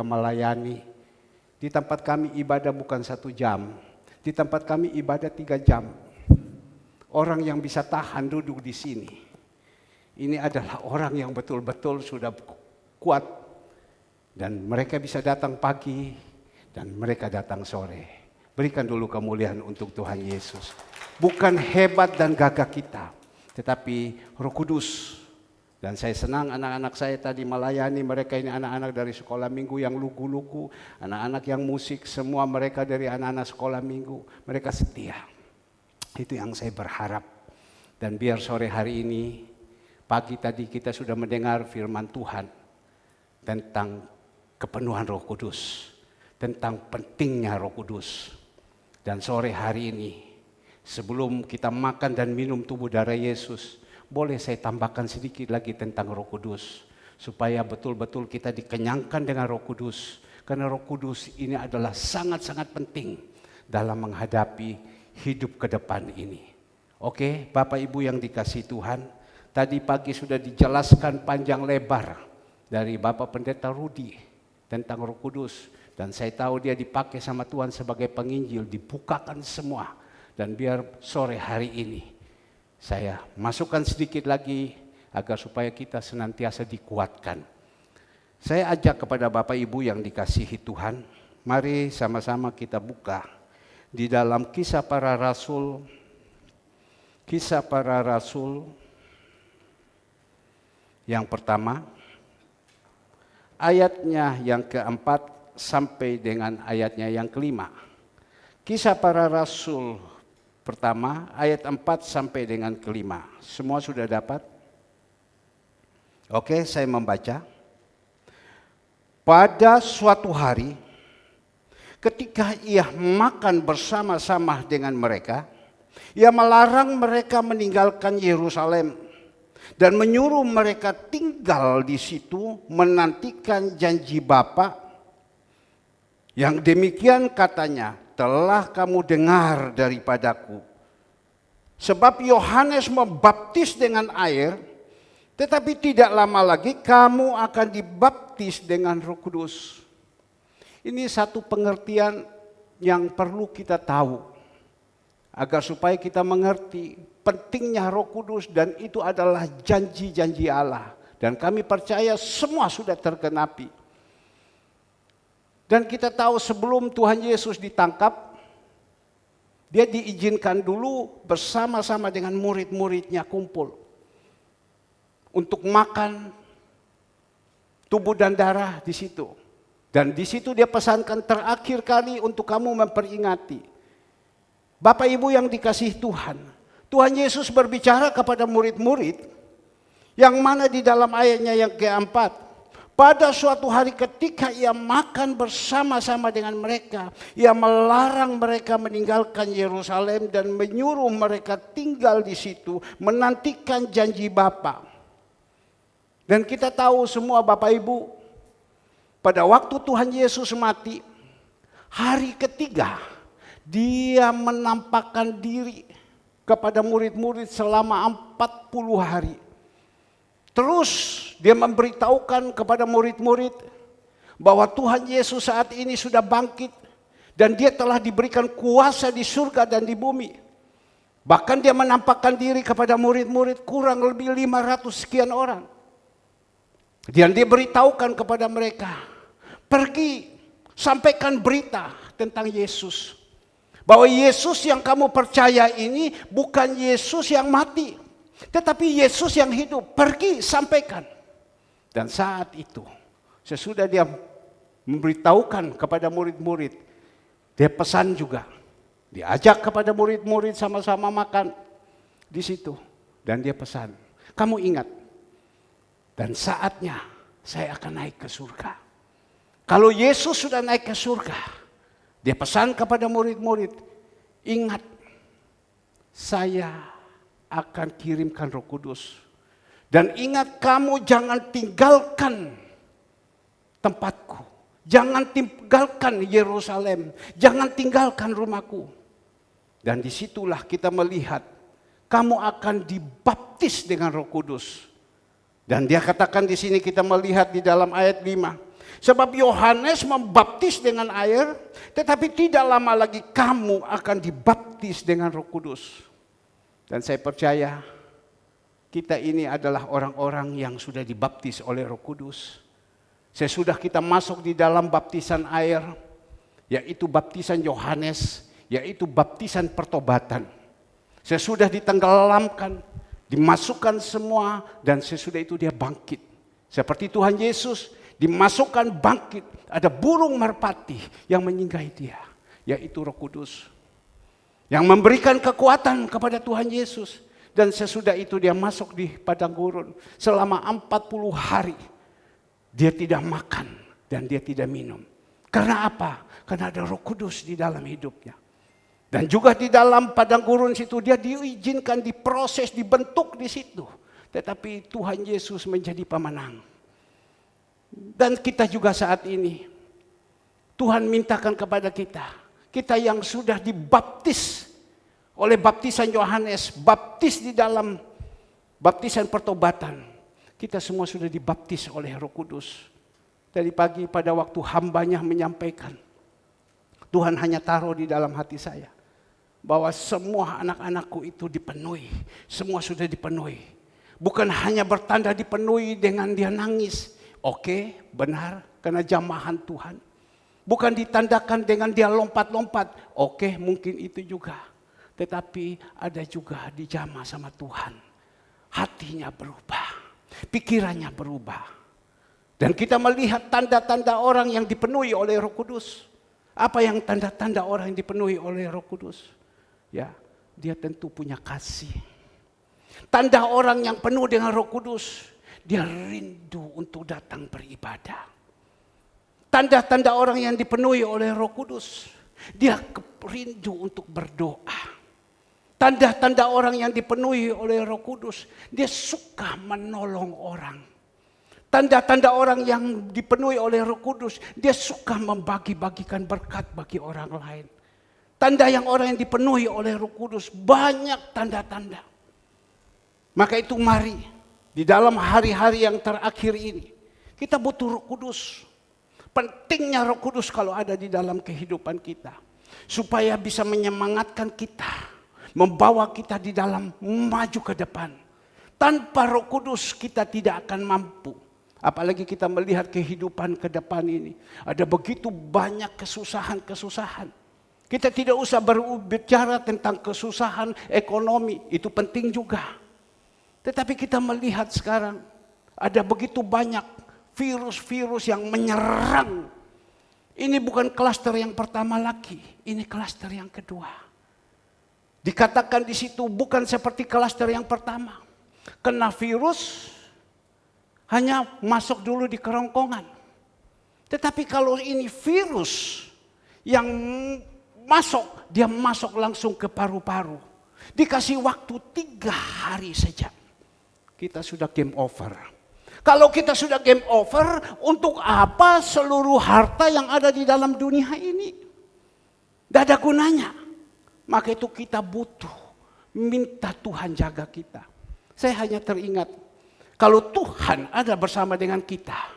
melayani. Di tempat kami ibadah bukan 1 jam, di tempat kami ibadah 3 jam. Orang yang bisa tahan duduk di sini, ini adalah orang yang betul-betul sudah kuat. Dan mereka bisa datang pagi dan mereka datang sore. Berikan dulu kemuliaan untuk Tuhan Yesus. Bukan hebat dan gagah kita, tetapi Roh Kudus. Dan saya senang anak-anak saya tadi melayani, mereka ini anak-anak dari sekolah minggu yang lugu-lugu, anak-anak yang musik, semua mereka dari anak-anak sekolah minggu, mereka setia. Itu yang saya berharap. Dan biar sore hari ini, pagi tadi kita sudah mendengar firman Tuhan tentang kepenuhan Roh Kudus, tentang pentingnya Roh Kudus. Dan sore hari ini, sebelum kita makan dan minum tubuh darah Yesus, boleh saya tambahkan sedikit lagi tentang Roh Kudus, supaya betul-betul kita dikenyangkan dengan Roh Kudus. Karena Roh Kudus ini adalah sangat-sangat penting dalam menghadapi hidup ke depan ini. Oke, Bapak Ibu yang dikasihi Tuhan, tadi pagi sudah dijelaskan panjang lebar dari Bapak Pendeta Rudi tentang Roh Kudus. Dan saya tahu dia dipakai sama Tuhan sebagai penginjil, dibukakan semua. Dan biar sore hari ini saya masukkan sedikit lagi agar supaya kita senantiasa dikuatkan. Saya ajak kepada Bapak Ibu yang dikasihi Tuhan, mari sama-sama kita buka di dalam Kisah Para Rasul. Kisah Para Rasul yang pertama, ayatnya yang keempat sampai dengan ayatnya yang kelima. Kisah Para Rasul pertama, ayat 4 sampai dengan kelima. Semua sudah dapat? Oke, saya membaca. Pada suatu hari, ketika ia makan bersama-sama dengan mereka, ia melarang mereka meninggalkan Yerusalem dan menyuruh mereka tinggal di situ menantikan janji Bapa. Yang demikian katanya, telah kamu dengar daripadaku. Sebab Yohanes membaptis dengan air, tetapi tidak lama lagi kamu akan dibaptis dengan Roh Kudus. Ini satu pengertian yang perlu kita tahu, agar supaya kita mengerti pentingnya Roh Kudus, dan itu adalah janji-janji Allah. Dan kami percaya semua sudah tergenapi. Dan kita tahu sebelum Tuhan Yesus ditangkap, dia diizinkan dulu bersama-sama dengan murid-muridnya kumpul untuk makan tubuh dan darah di situ. Dan di situ dia pesankan terakhir kali untuk kamu memperingati. Bapak Ibu yang dikasihi Tuhan, Tuhan Yesus berbicara kepada murid-murid yang mana di dalam ayatnya yang keempat. Pada suatu hari ketika ia makan bersama-sama dengan mereka, ia melarang mereka meninggalkan Yerusalem dan menyuruh mereka tinggal di situ, menantikan janji Bapa. Dan kita tahu semua Bapak Ibu, pada waktu Tuhan Yesus mati, hari ketiga dia menampakkan diri kepada murid-murid selama 40 hari. Terus dia memberitahukan kepada murid-murid bahwa Tuhan Yesus saat ini sudah bangkit dan dia telah diberikan kuasa di surga dan di bumi. Bahkan dia menampakkan diri kepada murid-murid kurang lebih 500 sekian orang. Dan dia beritahukan kepada mereka, pergi sampaikan berita tentang Yesus. Bahwa Yesus yang kamu percaya ini bukan Yesus yang mati, tetapi Yesus yang hidup. Pergi sampaikan. Dan saat itu, sesudah dia memberitahukan kepada murid-murid, dia pesan juga. Diajak kepada murid-murid sama-sama makan di situ. Dan dia pesan, kamu ingat, dan saatnya saya akan naik ke surga. Kalau Yesus sudah naik ke surga, dia pesan kepada murid-murid, ingat, saya akan kirimkan Roh Kudus. Dan ingat, kamu jangan tinggalkan tempatku. Jangan tinggalkan Yerusalem. Jangan tinggalkan rumahku. Dan disitulah kita melihat, kamu akan dibaptis dengan Roh Kudus. Dan dia katakan di sini kita melihat di dalam ayat 5. Sebab Yohanes membaptis dengan air, tetapi tidak lama lagi kamu akan dibaptis dengan Roh Kudus. Dan saya percaya kita ini adalah orang-orang yang sudah dibaptis oleh Roh Kudus. Sesudah kita masuk di dalam baptisan air, yaitu baptisan Yohanes, yaitu baptisan pertobatan. Sesudah ditenggelamkan, dimasukkan semua, dan sesudah itu dia bangkit. Seperti Tuhan Yesus dimasukkan bangkit, ada burung merpati yang menyinggahi dia, yaitu Roh Kudus. Yang memberikan kekuatan kepada Tuhan Yesus. Dan sesudah itu dia masuk di padang gurun selama 40 hari. Dia tidak makan dan dia tidak minum. Karena apa? Karena ada Roh Kudus di dalam hidupnya. Dan juga di dalam padang gurun situ dia diizinkan, diproses, dibentuk di situ. Tetapi Tuhan Yesus menjadi pemenang. Dan kita juga saat ini, Tuhan mintakan kepada kita, kita yang sudah dibaptis oleh baptisan Yohanes, baptis di dalam baptisan pertobatan. Kita semua sudah dibaptis oleh Roh Kudus. Tadi pagi pada waktu hambanya menyampaikan, Tuhan hanya taruh di dalam hati saya, bahwa semua anak-anakku itu dipenuhi. Semua sudah dipenuhi. Bukan hanya bertanda dipenuhi dengan dia nangis. Oke, benar, karena jamahan Tuhan. Bukan ditandakan dengan dia lompat-lompat. Oke, mungkin itu juga. Tetapi ada juga dijamah sama Tuhan. Hatinya berubah. Pikirannya berubah. Dan kita melihat tanda-tanda orang yang dipenuhi oleh Roh Kudus. Apa yang tanda-tanda orang yang dipenuhi oleh Roh Kudus? Ya, dia tentu punya kasih. Tanda orang yang penuh dengan Roh Kudus, dia rindu untuk datang beribadah. Tanda-tanda orang yang dipenuhi oleh Roh Kudus, dia rindu untuk berdoa. Tanda-tanda orang yang dipenuhi oleh Roh Kudus, dia suka menolong orang. Tanda-tanda orang yang dipenuhi oleh Roh Kudus, dia suka membagi-bagikan berkat bagi orang lain. Tanda yang orang yang dipenuhi oleh Roh Kudus, banyak tanda-tanda. Maka itu mari, di dalam hari-hari yang terakhir ini, kita butuh Roh Kudus. Pentingnya Roh Kudus kalau ada di dalam kehidupan kita. Supaya bisa menyemangatkan kita. Membawa kita di dalam maju ke depan. Tanpa Roh Kudus kita tidak akan mampu. Apalagi kita melihat kehidupan ke depan ini. Ada begitu banyak kesusahan-kesusahan. Kita tidak usah berbicara tentang kesusahan ekonomi. Itu penting juga. Tetapi kita melihat sekarang. Ada begitu banyak virus-virus yang menyerang. Ini bukan klaster yang pertama lagi. Ini klaster yang kedua. Dikatakan di situ bukan seperti klaster yang pertama. Kena virus hanya masuk dulu di kerongkongan. Tetapi kalau ini virus yang masuk, dia masuk langsung ke paru-paru. Dikasih waktu 3 hari saja. Kita sudah game over. Kalau kita sudah game over, untuk apa seluruh harta yang ada di dalam dunia ini? Tidak ada gunanya. Maka itu kita butuh minta Tuhan jaga kita. Saya hanya teringat, kalau Tuhan ada bersama dengan kita,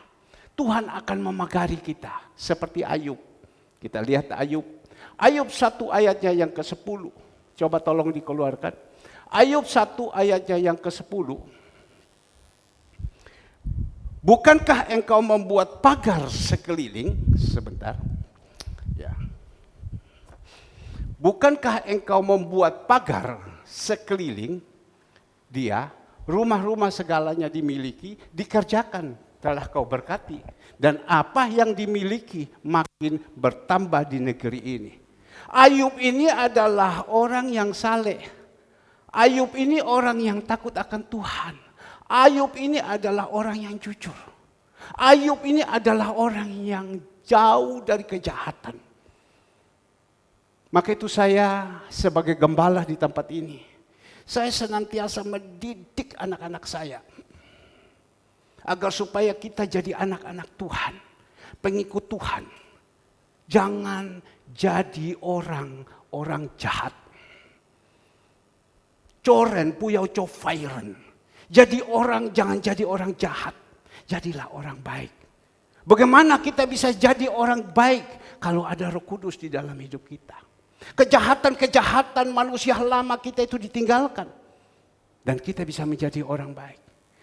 Tuhan akan memagari kita seperti Ayub. Kita lihat Ayub. Ayub 1 ayatnya yang ke-10. Coba tolong dikeluarkan. Ayub 1 ayatnya yang ke-10. Bukankah engkau membuat pagar sekeliling? Sebentar. Ya. Bukankah engkau membuat pagar sekeliling dia, rumah-rumah segalanya dimiliki, dikerjakan, telah kau berkati. Dan apa yang dimiliki makin bertambah di negeri ini. Ayub ini adalah orang yang saleh. Ayub ini orang yang takut akan Tuhan. Ayub ini adalah orang yang jujur. Ayub ini adalah orang yang jauh dari kejahatan. Maka itu saya sebagai gembala di tempat ini, saya senantiasa mendidik anak-anak saya. Agar supaya kita jadi anak-anak Tuhan, pengikut Tuhan. Jangan jadi orang jahat. Coren puyau cofairen. Jangan jadi orang jahat. Jadilah orang baik. Bagaimana kita bisa jadi orang baik kalau ada Roh Kudus di dalam hidup kita. Kejahatan-kejahatan manusia lama kita itu ditinggalkan. Dan kita bisa menjadi orang baik.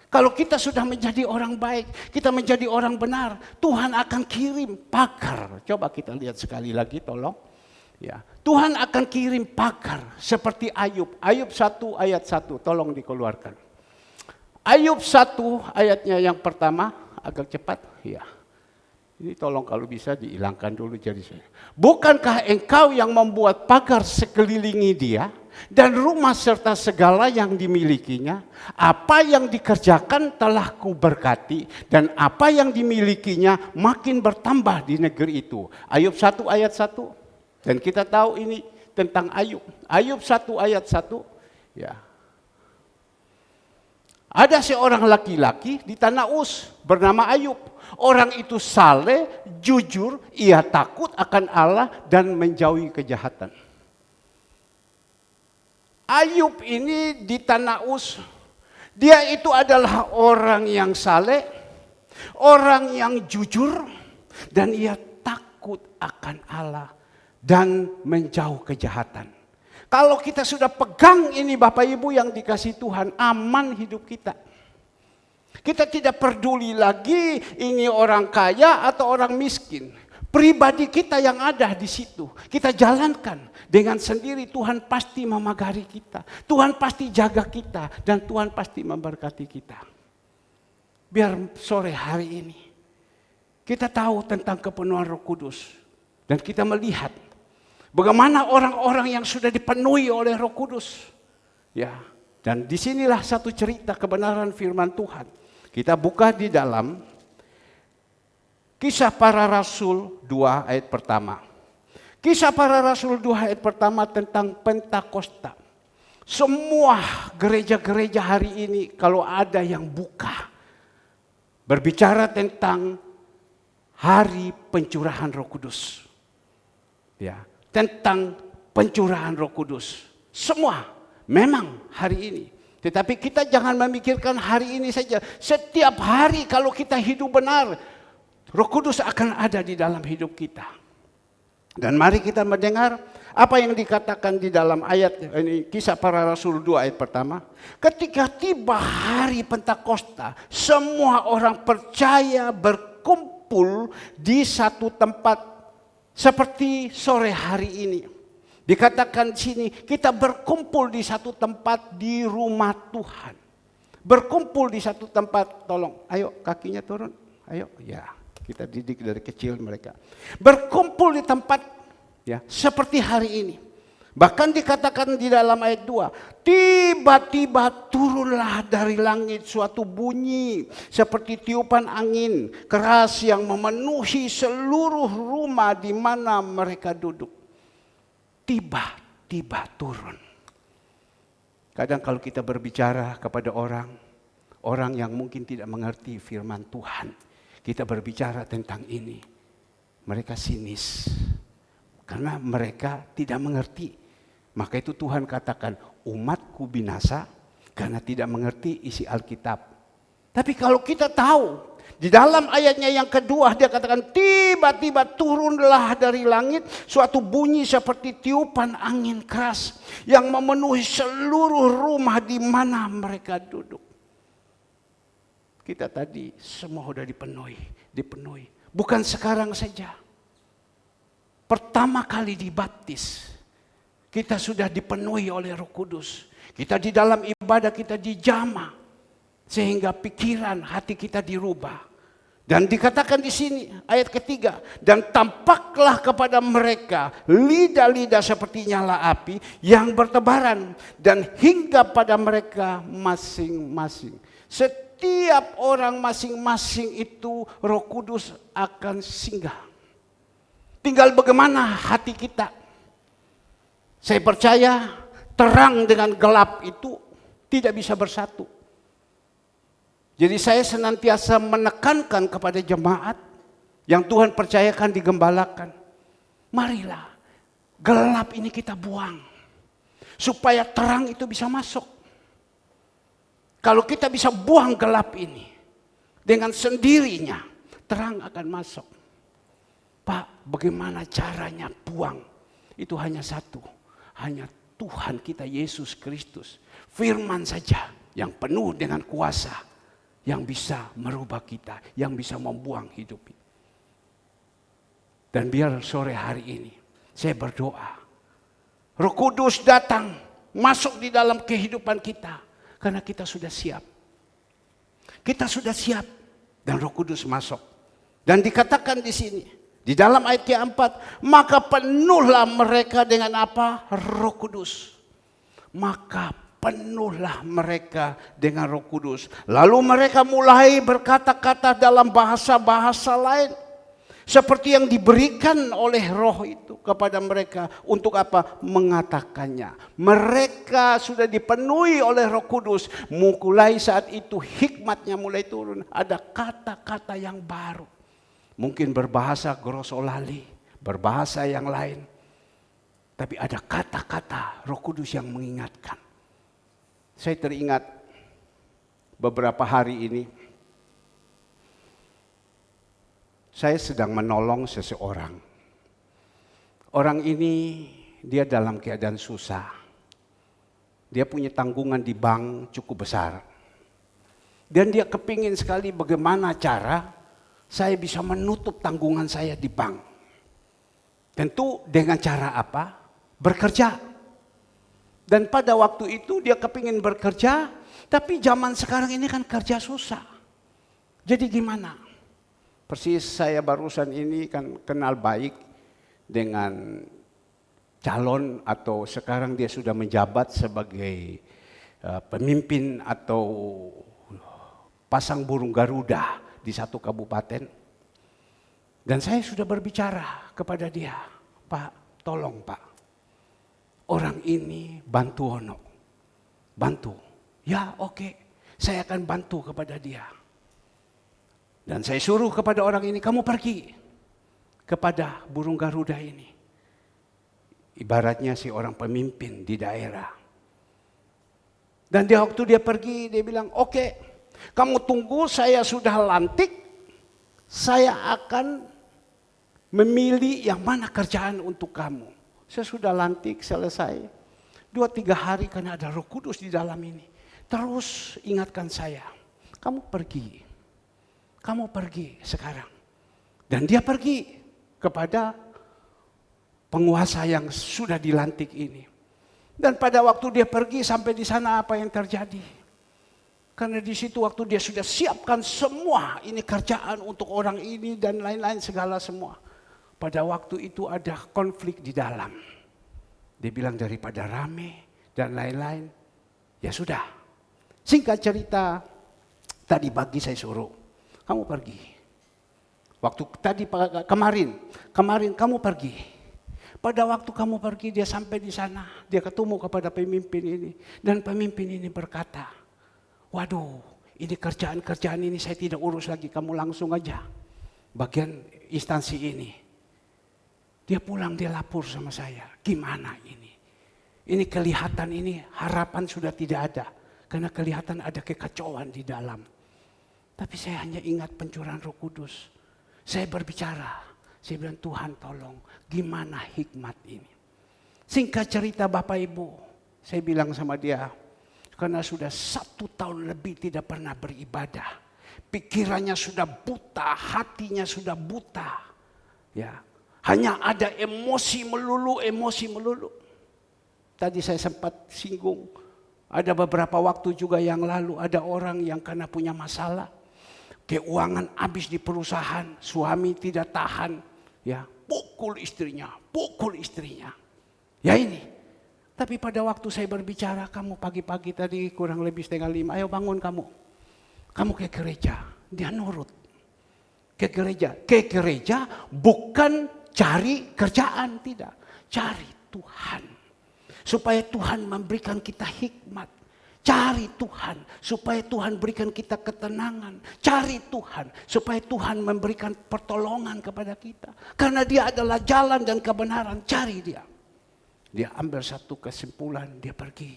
Kalau kita sudah menjadi orang baik, kita menjadi orang benar, Tuhan akan kirim pakar. Coba kita lihat sekali lagi tolong. Ya, Tuhan akan kirim pakar seperti Ayub. Ayub 1 ayat 1, tolong dikeluarkan. Ayub 1 ayatnya yang pertama, agak cepat. Ya. Ini tolong kalau bisa dihilangkan dulu jadi saya. Bukankah engkau yang membuat pagar sekelilingi dia dan rumah serta segala yang dimilikinya? Apa yang dikerjakan telah kuberkati dan apa yang dimilikinya makin bertambah di negeri itu. Ayub 1 ayat 1. Dan kita tahu ini tentang Ayub. Ayub 1 ayat 1. Ya. Ada seorang laki-laki di tanah Uz bernama Ayub. Orang itu saleh, jujur, ia takut akan Allah dan menjauhi kejahatan. Ayub ini di tanah Uz, dia itu adalah orang yang saleh, orang yang jujur, dan ia takut akan Allah dan menjauh kejahatan. Kalau kita sudah pegang ini Bapak Ibu yang dikasih Tuhan, aman hidup kita. Kita tidak peduli lagi ini orang kaya atau orang miskin. Pribadi kita yang ada di situ, kita jalankan dengan sendiri. Tuhan pasti memagari kita, Tuhan pasti jaga kita, dan Tuhan pasti memberkati kita. Biar sore hari ini kita tahu tentang kepenuhan Roh Kudus dan kita melihat bagaimana orang-orang yang sudah dipenuhi oleh Roh Kudus. Ya, dan disinilah satu cerita kebenaran firman Tuhan. Kita buka di dalam Kisah Para Rasul 2 ayat pertama. Kisah Para Rasul 2 ayat pertama tentang Pentakosta. Semua gereja-gereja hari ini kalau ada yang buka berbicara tentang hari pencurahan Roh Kudus. Ya, tentang pencurahan Roh Kudus. Semua memang hari ini. Tetapi kita jangan memikirkan hari ini saja. Setiap hari kalau kita hidup benar, Roh Kudus akan ada di dalam hidup kita. Dan mari kita mendengar apa yang dikatakan di dalam ayat ini, Kisah Para Rasul 2 ayat pertama. Ketika tiba hari Pentakosta, semua orang percaya berkumpul di satu tempat seperti sore hari ini. Dikatakan di sini kita berkumpul di satu tempat di rumah Tuhan. Berkumpul di satu tempat, tolong, ayo kakinya turun, ayo, ya kita didik dari kecil mereka. Berkumpul di tempat ya seperti hari ini. Bahkan dikatakan di dalam ayat 2, tiba-tiba turunlah dari langit suatu bunyi seperti tiupan angin keras yang memenuhi seluruh rumah di mana mereka duduk. Tiba-tiba turun. Kadang kalau kita berbicara kepada orang yang mungkin tidak mengerti firman Tuhan, kita berbicara tentang ini, mereka sinis. Karena mereka tidak mengerti. Maka itu Tuhan katakan, umatku binasa karena tidak mengerti isi Alkitab. Tapi kalau kita tahu, di dalam ayatnya yang kedua dia katakan tiba-tiba turunlah dari langit suatu bunyi seperti tiupan angin keras yang memenuhi seluruh rumah di mana mereka duduk. Kita tadi semua sudah dipenuhi. Bukan sekarang saja. Pertama kali dibaptis, kita sudah dipenuhi oleh Roh Kudus. Kita di dalam ibadah kita dijamah sehingga pikiran hati kita dirubah. Dan dikatakan di sini ayat ketiga, dan tampaklah kepada mereka lidah-lidah seperti nyala api yang bertebaran dan hingga pada mereka masing-masing. Setiap orang masing-masing itu Roh Kudus akan singgah. Tinggal bagaimana hati kita. Saya percaya terang dengan gelap itu tidak bisa bersatu. Jadi saya senantiasa menekankan kepada jemaat yang Tuhan percayakan digembalakan. Marilah gelap ini kita buang. Supaya terang itu bisa masuk. Kalau kita bisa buang gelap ini dengan sendirinya, terang akan masuk. Pak, bagaimana caranya buang? Itu hanya satu, hanya Tuhan kita Yesus Kristus. Firman saja yang penuh dengan kuasa, yang bisa merubah kita, yang bisa membuang hidup kita. Dan biar sore hari ini saya berdoa, Roh Kudus datang, masuk di dalam kehidupan kita. Karena kita sudah siap. Kita sudah siap dan Roh Kudus masuk. Dan dikatakan di sini, di dalam ayat ke-4, maka penuhlah mereka dengan apa? Roh Kudus. Maka penuhlah mereka dengan Roh Kudus. Lalu mereka mulai berkata-kata dalam bahasa-bahasa lain. Seperti yang diberikan oleh Roh itu kepada mereka. Untuk apa? Mengatakannya. Mereka sudah dipenuhi oleh Roh Kudus. Mulai saat itu hikmatnya mulai turun. Ada kata-kata yang baru. Mungkin berbahasa glosolali, berbahasa yang lain. Tapi ada kata-kata Roh Kudus yang mengingatkan. Saya teringat beberapa hari ini. Saya sedang menolong seseorang. Orang ini dia dalam keadaan susah. Dia punya tanggungan di bank cukup besar. Dan dia kepingin sekali bagaimana cara saya bisa menutup tanggungan saya di bank. Tentu dengan cara apa? Bekerja. Dan pada waktu itu dia kepingin bekerja, tapi zaman sekarang ini kan kerja susah. Jadi gimana? Persis saya barusan ini kan kenal baik dengan calon atau sekarang dia sudah menjabat sebagai pemimpin atau pasang burung Garuda di satu kabupaten. Dan saya sudah berbicara kepada dia, Pak, tolong Pak, orang ini bantu Ono, bantu. Ya oke, saya akan bantu kepada dia. Dan saya suruh kepada orang ini, kamu pergi kepada burung Garuda ini. Ibaratnya si orang pemimpin di daerah. Dan waktu dia pergi, dia bilang, oke, kamu tunggu, saya sudah lantik, saya akan memilih yang mana kerjaan untuk kamu. Saya sudah lantik, selesai. 2-3 hari karena ada Roh Kudus di dalam ini. Terus ingatkan saya, kamu pergi. Kamu pergi sekarang. Dan dia pergi kepada penguasa yang sudah dilantik ini. Dan pada waktu dia pergi sampai di sana apa yang terjadi? Karena di situ waktu dia sudah siapkan semua ini kerjaan untuk orang ini dan lain-lain segala semua. Pada waktu itu ada konflik di dalam. Dia bilang daripada rame dan lain-lain. Ya sudah. Singkat cerita, tadi pagi saya suruh. Kamu pergi. Waktu tadi kemarin kamu pergi. Pada waktu kamu pergi dia sampai di sana, dia ketemu kepada pemimpin ini dan pemimpin ini berkata, "Waduh, ini kerjaan-kerjaan ini saya tidak urus lagi, kamu langsung aja bagian instansi ini." Dia pulang dia lapor sama saya, "Gimana ini? Ini kelihatan ini harapan sudah tidak ada karena kelihatan ada kekacauan di dalam." Tapi saya hanya ingat pencurahan Roh Kudus. Saya berbicara. Saya bilang, Tuhan tolong, gimana hikmat ini? Singkat cerita Bapak Ibu, saya bilang sama dia, karena sudah 1 tahun lebih tidak pernah beribadah. Pikirannya sudah buta, hatinya sudah buta. Ya, hanya ada emosi melulu. Tadi saya sempat singgung, ada beberapa waktu juga yang lalu ada orang yang karena punya masalah. Keuangan habis di perusahaan, suami tidak tahan, ya pukul istrinya. Ya ini. Tapi pada waktu saya berbicara, kamu pagi-pagi tadi kurang lebih 4:30, ayo bangun kamu. Kamu ke gereja, dia nurut. Ke gereja bukan cari kerjaan, tidak. Cari Tuhan. Supaya Tuhan memberikan kita hikmat. Cari Tuhan supaya Tuhan berikan kita ketenangan. Cari Tuhan supaya Tuhan memberikan pertolongan kepada kita. Karena dia adalah jalan dan kebenaran. Cari dia. Dia ambil satu kesimpulan, dia pergi.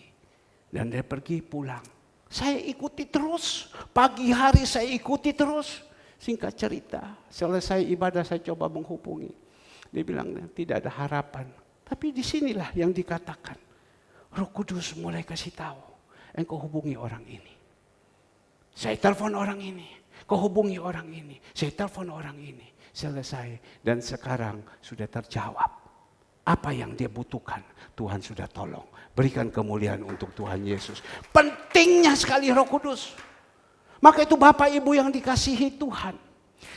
Dan dia pergi pulang. Saya ikuti terus. Pagi hari saya ikuti terus. Singkat cerita, selesai ibadah saya coba menghubungi. Dia bilang tidak ada harapan. Tapi disinilah yang dikatakan. Roh Kudus mulai kasih tahu. Engkau hubungi orang ini. Saya telepon orang ini. Kau hubungi orang ini. Saya telepon orang ini. Selesai. Dan sekarang sudah terjawab. Apa yang dia butuhkan, Tuhan sudah tolong. Berikan kemuliaan untuk Tuhan Yesus. Pentingnya sekali Roh Kudus. Maka itu Bapak Ibu yang dikasihi Tuhan.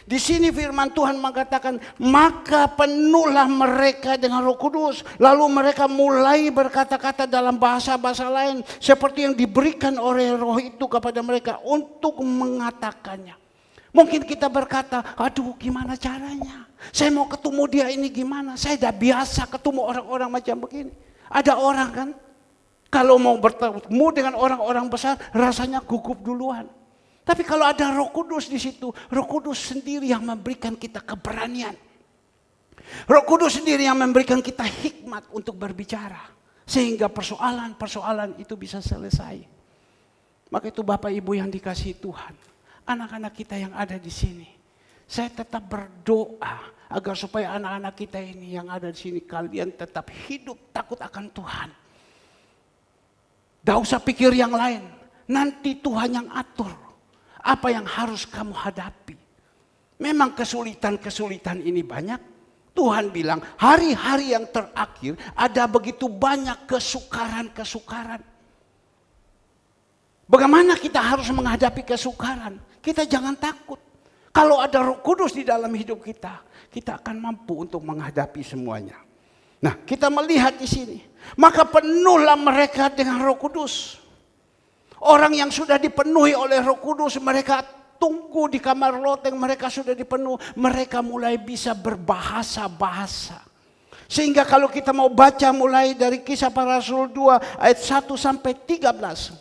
Di sini firman Tuhan mengatakan, maka penuhlah mereka dengan Roh Kudus. Lalu mereka mulai berkata-kata dalam bahasa-bahasa lain. Seperti yang diberikan oleh Roh itu kepada mereka untuk mengatakannya. Mungkin kita berkata, aduh gimana caranya? Saya mau ketemu dia ini gimana? Saya dah biasa ketemu orang-orang macam begini. Ada orang kan, kalau mau bertemu dengan orang-orang besar, rasanya gugup duluan. Tapi kalau ada Roh Kudus di situ, Roh Kudus sendiri yang memberikan kita keberanian. Roh Kudus sendiri yang memberikan kita hikmat untuk berbicara. Sehingga persoalan-persoalan itu bisa selesai. Maka itu Bapak Ibu yang dikasihi Tuhan. Anak-anak kita yang ada di sini. Saya tetap berdoa agar supaya anak-anak kita ini yang ada di sini, kalian tetap hidup takut akan Tuhan. Tidak usah pikir yang lain. Nanti Tuhan yang atur. Apa yang harus kamu hadapi? Memang kesulitan-kesulitan ini banyak. Tuhan bilang hari-hari yang terakhir ada begitu banyak kesukaran-kesukaran. Bagaimana kita harus menghadapi kesukaran? Kita jangan takut. Kalau ada Roh Kudus di dalam hidup kita, kita akan mampu untuk menghadapi semuanya. Nah, kita melihat di sini. Maka penuhlah mereka dengan Roh Kudus. Orang yang sudah dipenuhi oleh Roh Kudus, mereka tunggu di kamar loteng, mereka sudah dipenuhi, mereka mulai bisa berbahasa-bahasa. Sehingga kalau kita mau baca mulai dari Kisah Para Rasul 2 ayat 1 sampai 13.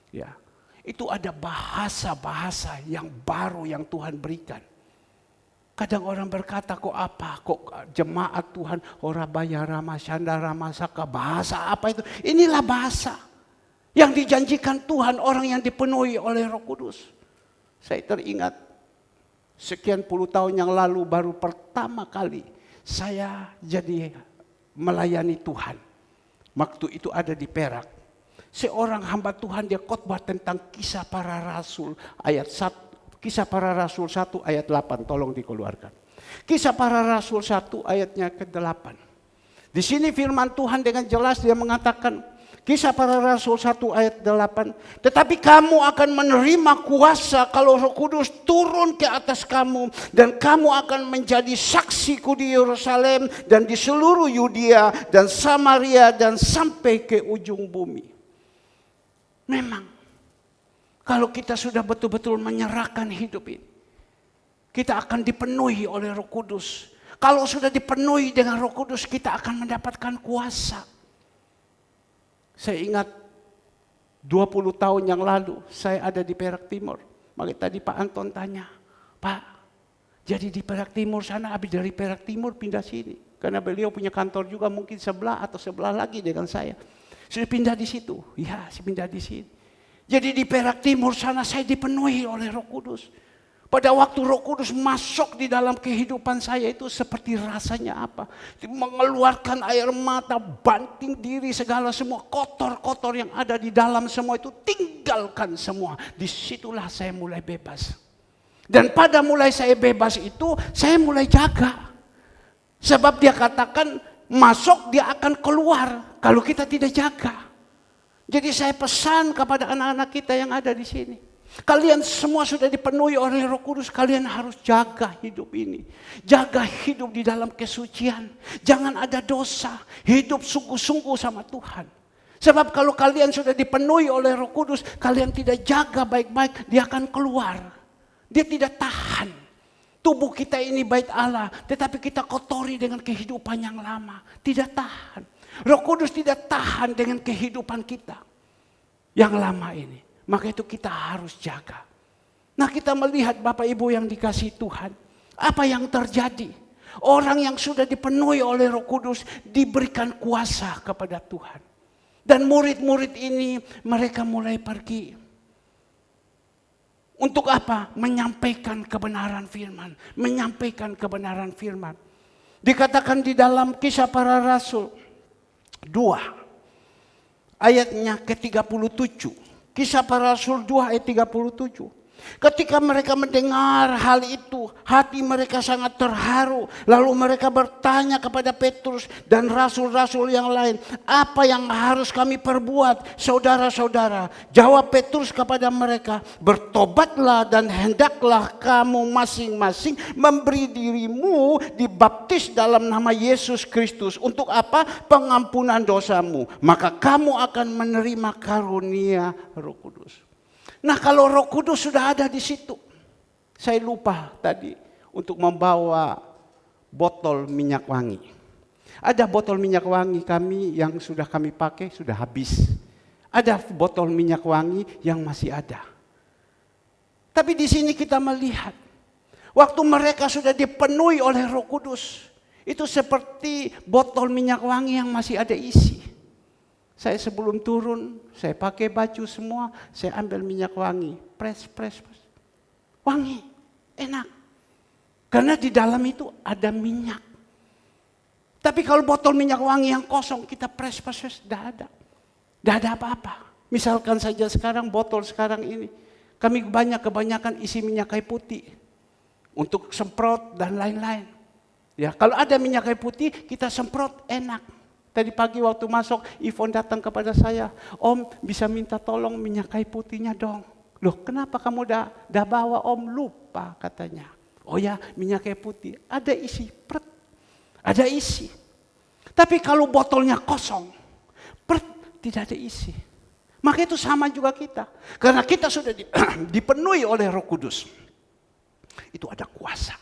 Ya, itu ada bahasa-bahasa yang baru yang Tuhan berikan. Kadang orang berkata, kok apa? Kok jemaat Tuhan, Orabaya Rama Syanda Rama Saka, bahasa apa itu? Inilah bahasa yang dijanjikan Tuhan orang yang dipenuhi oleh Roh Kudus. Saya teringat sekian puluh tahun yang lalu baru pertama kali saya jadi melayani Tuhan. Waktu itu ada di Perak. Seorang hamba Tuhan dia khotbah tentang Kisah Para Rasul ayat 1, Kisah Para Rasul 1 ayat 8, tolong dikeluarkan. Kisah Para Rasul 1 ayatnya ke-8. Di sini firman Tuhan dengan jelas dia mengatakan, Kisah Para Rasul 1 ayat 8. Tetapi kamu akan menerima kuasa kalau Roh Kudus turun ke atas kamu. Dan kamu akan menjadi saksiku di Yerusalem dan di seluruh Yudea dan Samaria dan sampai ke ujung bumi. Memang kalau kita sudah betul-betul menyerahkan hidup ini, kita akan dipenuhi oleh Roh Kudus. Kalau sudah dipenuhi dengan Roh Kudus, kita akan mendapatkan kuasa. Saya ingat 20 tahun yang lalu saya ada di Perak Timur. Maka tadi Pak Anton tanya, Pak, jadi di Perak Timur sana, habis dari Perak Timur pindah sini. Karena beliau punya kantor juga mungkin sebelah atau sebelah lagi dengan saya. Sudah pindah di situ? Ya, saya pindah di sini. Jadi di Perak Timur sana saya dipenuhi oleh Roh Kudus. Pada waktu Roh Kudus masuk di dalam kehidupan saya itu seperti rasanya apa? Mengeluarkan air mata, banting diri, segala semua kotor-kotor yang ada di dalam semua itu tinggalkan semua. Disitulah saya mulai bebas. Dan pada mulai saya bebas itu saya mulai jaga. Sebab dia katakan masuk dia akan keluar kalau kita tidak jaga. Jadi saya pesan kepada anak-anak kita yang ada di sini. Kalian semua sudah dipenuhi oleh Roh Kudus, kalian harus jaga hidup ini. Jaga hidup di dalam kesucian. Jangan ada dosa, hidup sungguh-sungguh sama Tuhan. Sebab kalau kalian sudah dipenuhi oleh Roh Kudus, kalian tidak jaga baik-baik, dia akan keluar. Dia tidak tahan. Tubuh kita ini bait Allah, tetapi kita kotori dengan kehidupan yang lama. Tidak tahan. Roh Kudus tidak tahan dengan kehidupan kita yang lama ini. Maka itu kita harus jaga. Nah, kita melihat Bapak Ibu yang dikasihi Tuhan, apa yang terjadi? Orang yang sudah dipenuhi oleh Roh Kudus diberikan kuasa kepada Tuhan. Dan murid-murid ini mereka mulai pergi. Untuk apa? Menyampaikan kebenaran firman. Menyampaikan kebenaran firman. Dikatakan di dalam Kisah Para Rasul 2 ayatnya ke-37. Kisah Para Rasul 2 ayat 37. Ketika mereka mendengar hal itu, hati mereka sangat terharu. Lalu mereka bertanya kepada Petrus dan rasul-rasul yang lain, apa yang harus kami perbuat, saudara-saudara? Jawab Petrus kepada mereka, bertobatlah dan hendaklah kamu masing-masing memberi dirimu dibaptis dalam nama Yesus Kristus. Untuk apa? Pengampunan dosamu. Maka kamu akan menerima karunia Roh Kudus. Nah, kalau Roh Kudus sudah ada di situ, saya lupa tadi untuk membawa botol minyak wangi. Ada botol minyak wangi kami yang sudah kami pakai, sudah habis. Ada botol minyak wangi yang masih ada. Tapi di sini kita melihat, waktu mereka sudah dipenuhi oleh Roh Kudus, itu seperti botol minyak wangi yang masih ada isi. Saya sebelum turun, saya pakai baju semua, saya ambil minyak wangi, press. Wangi, enak. Karena di dalam itu ada minyak. Tapi kalau botol minyak wangi yang kosong, kita press, tidak ada. Tidak ada apa-apa. Misalkan saja sekarang, botol sekarang ini, kami kebanyakan isi minyak kayu putih. Untuk semprot dan lain-lain. Ya, kalau ada minyak kayu putih, kita semprot enak. Tadi pagi waktu masuk, Ivon datang kepada saya, Om bisa minta tolong minyak kayu putihnya dong. Loh, kenapa kamu udah bawa Om? Lupa katanya. Oh ya, minyak kayu putih, ada isi, ada isi. Tapi kalau botolnya kosong, tidak ada isi. Maka itu sama juga kita. Karena kita sudah dipenuhi oleh Roh Kudus. Itu ada kuasa.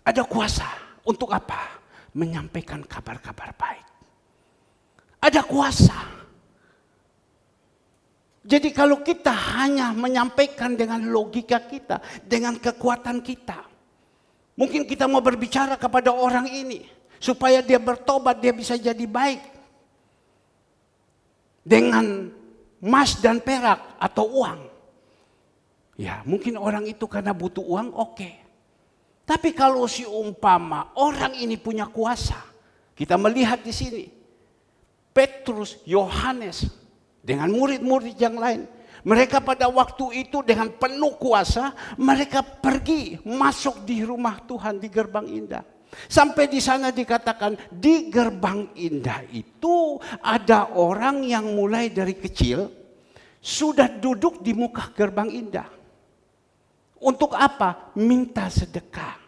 Ada kuasa untuk apa? Menyampaikan kabar-kabar baik. Ada kuasa. Jadi kalau kita hanya menyampaikan dengan logika kita, dengan kekuatan kita, mungkin kita mau berbicara kepada orang ini supaya dia bertobat, dia bisa jadi baik. Dengan emas dan perak atau uang. Ya, mungkin orang itu karena butuh uang, oke. Tapi kalau si umpama orang ini punya kuasa, kita melihat di sini Petrus, Yohanes dengan murid-murid yang lain, mereka pada waktu itu dengan penuh kuasa, mereka pergi masuk di rumah Tuhan di Gerbang Indah. Sampai di sana dikatakan di Gerbang Indah itu ada orang yang mulai dari kecil sudah duduk di muka Gerbang Indah. Untuk apa? Minta sedekah.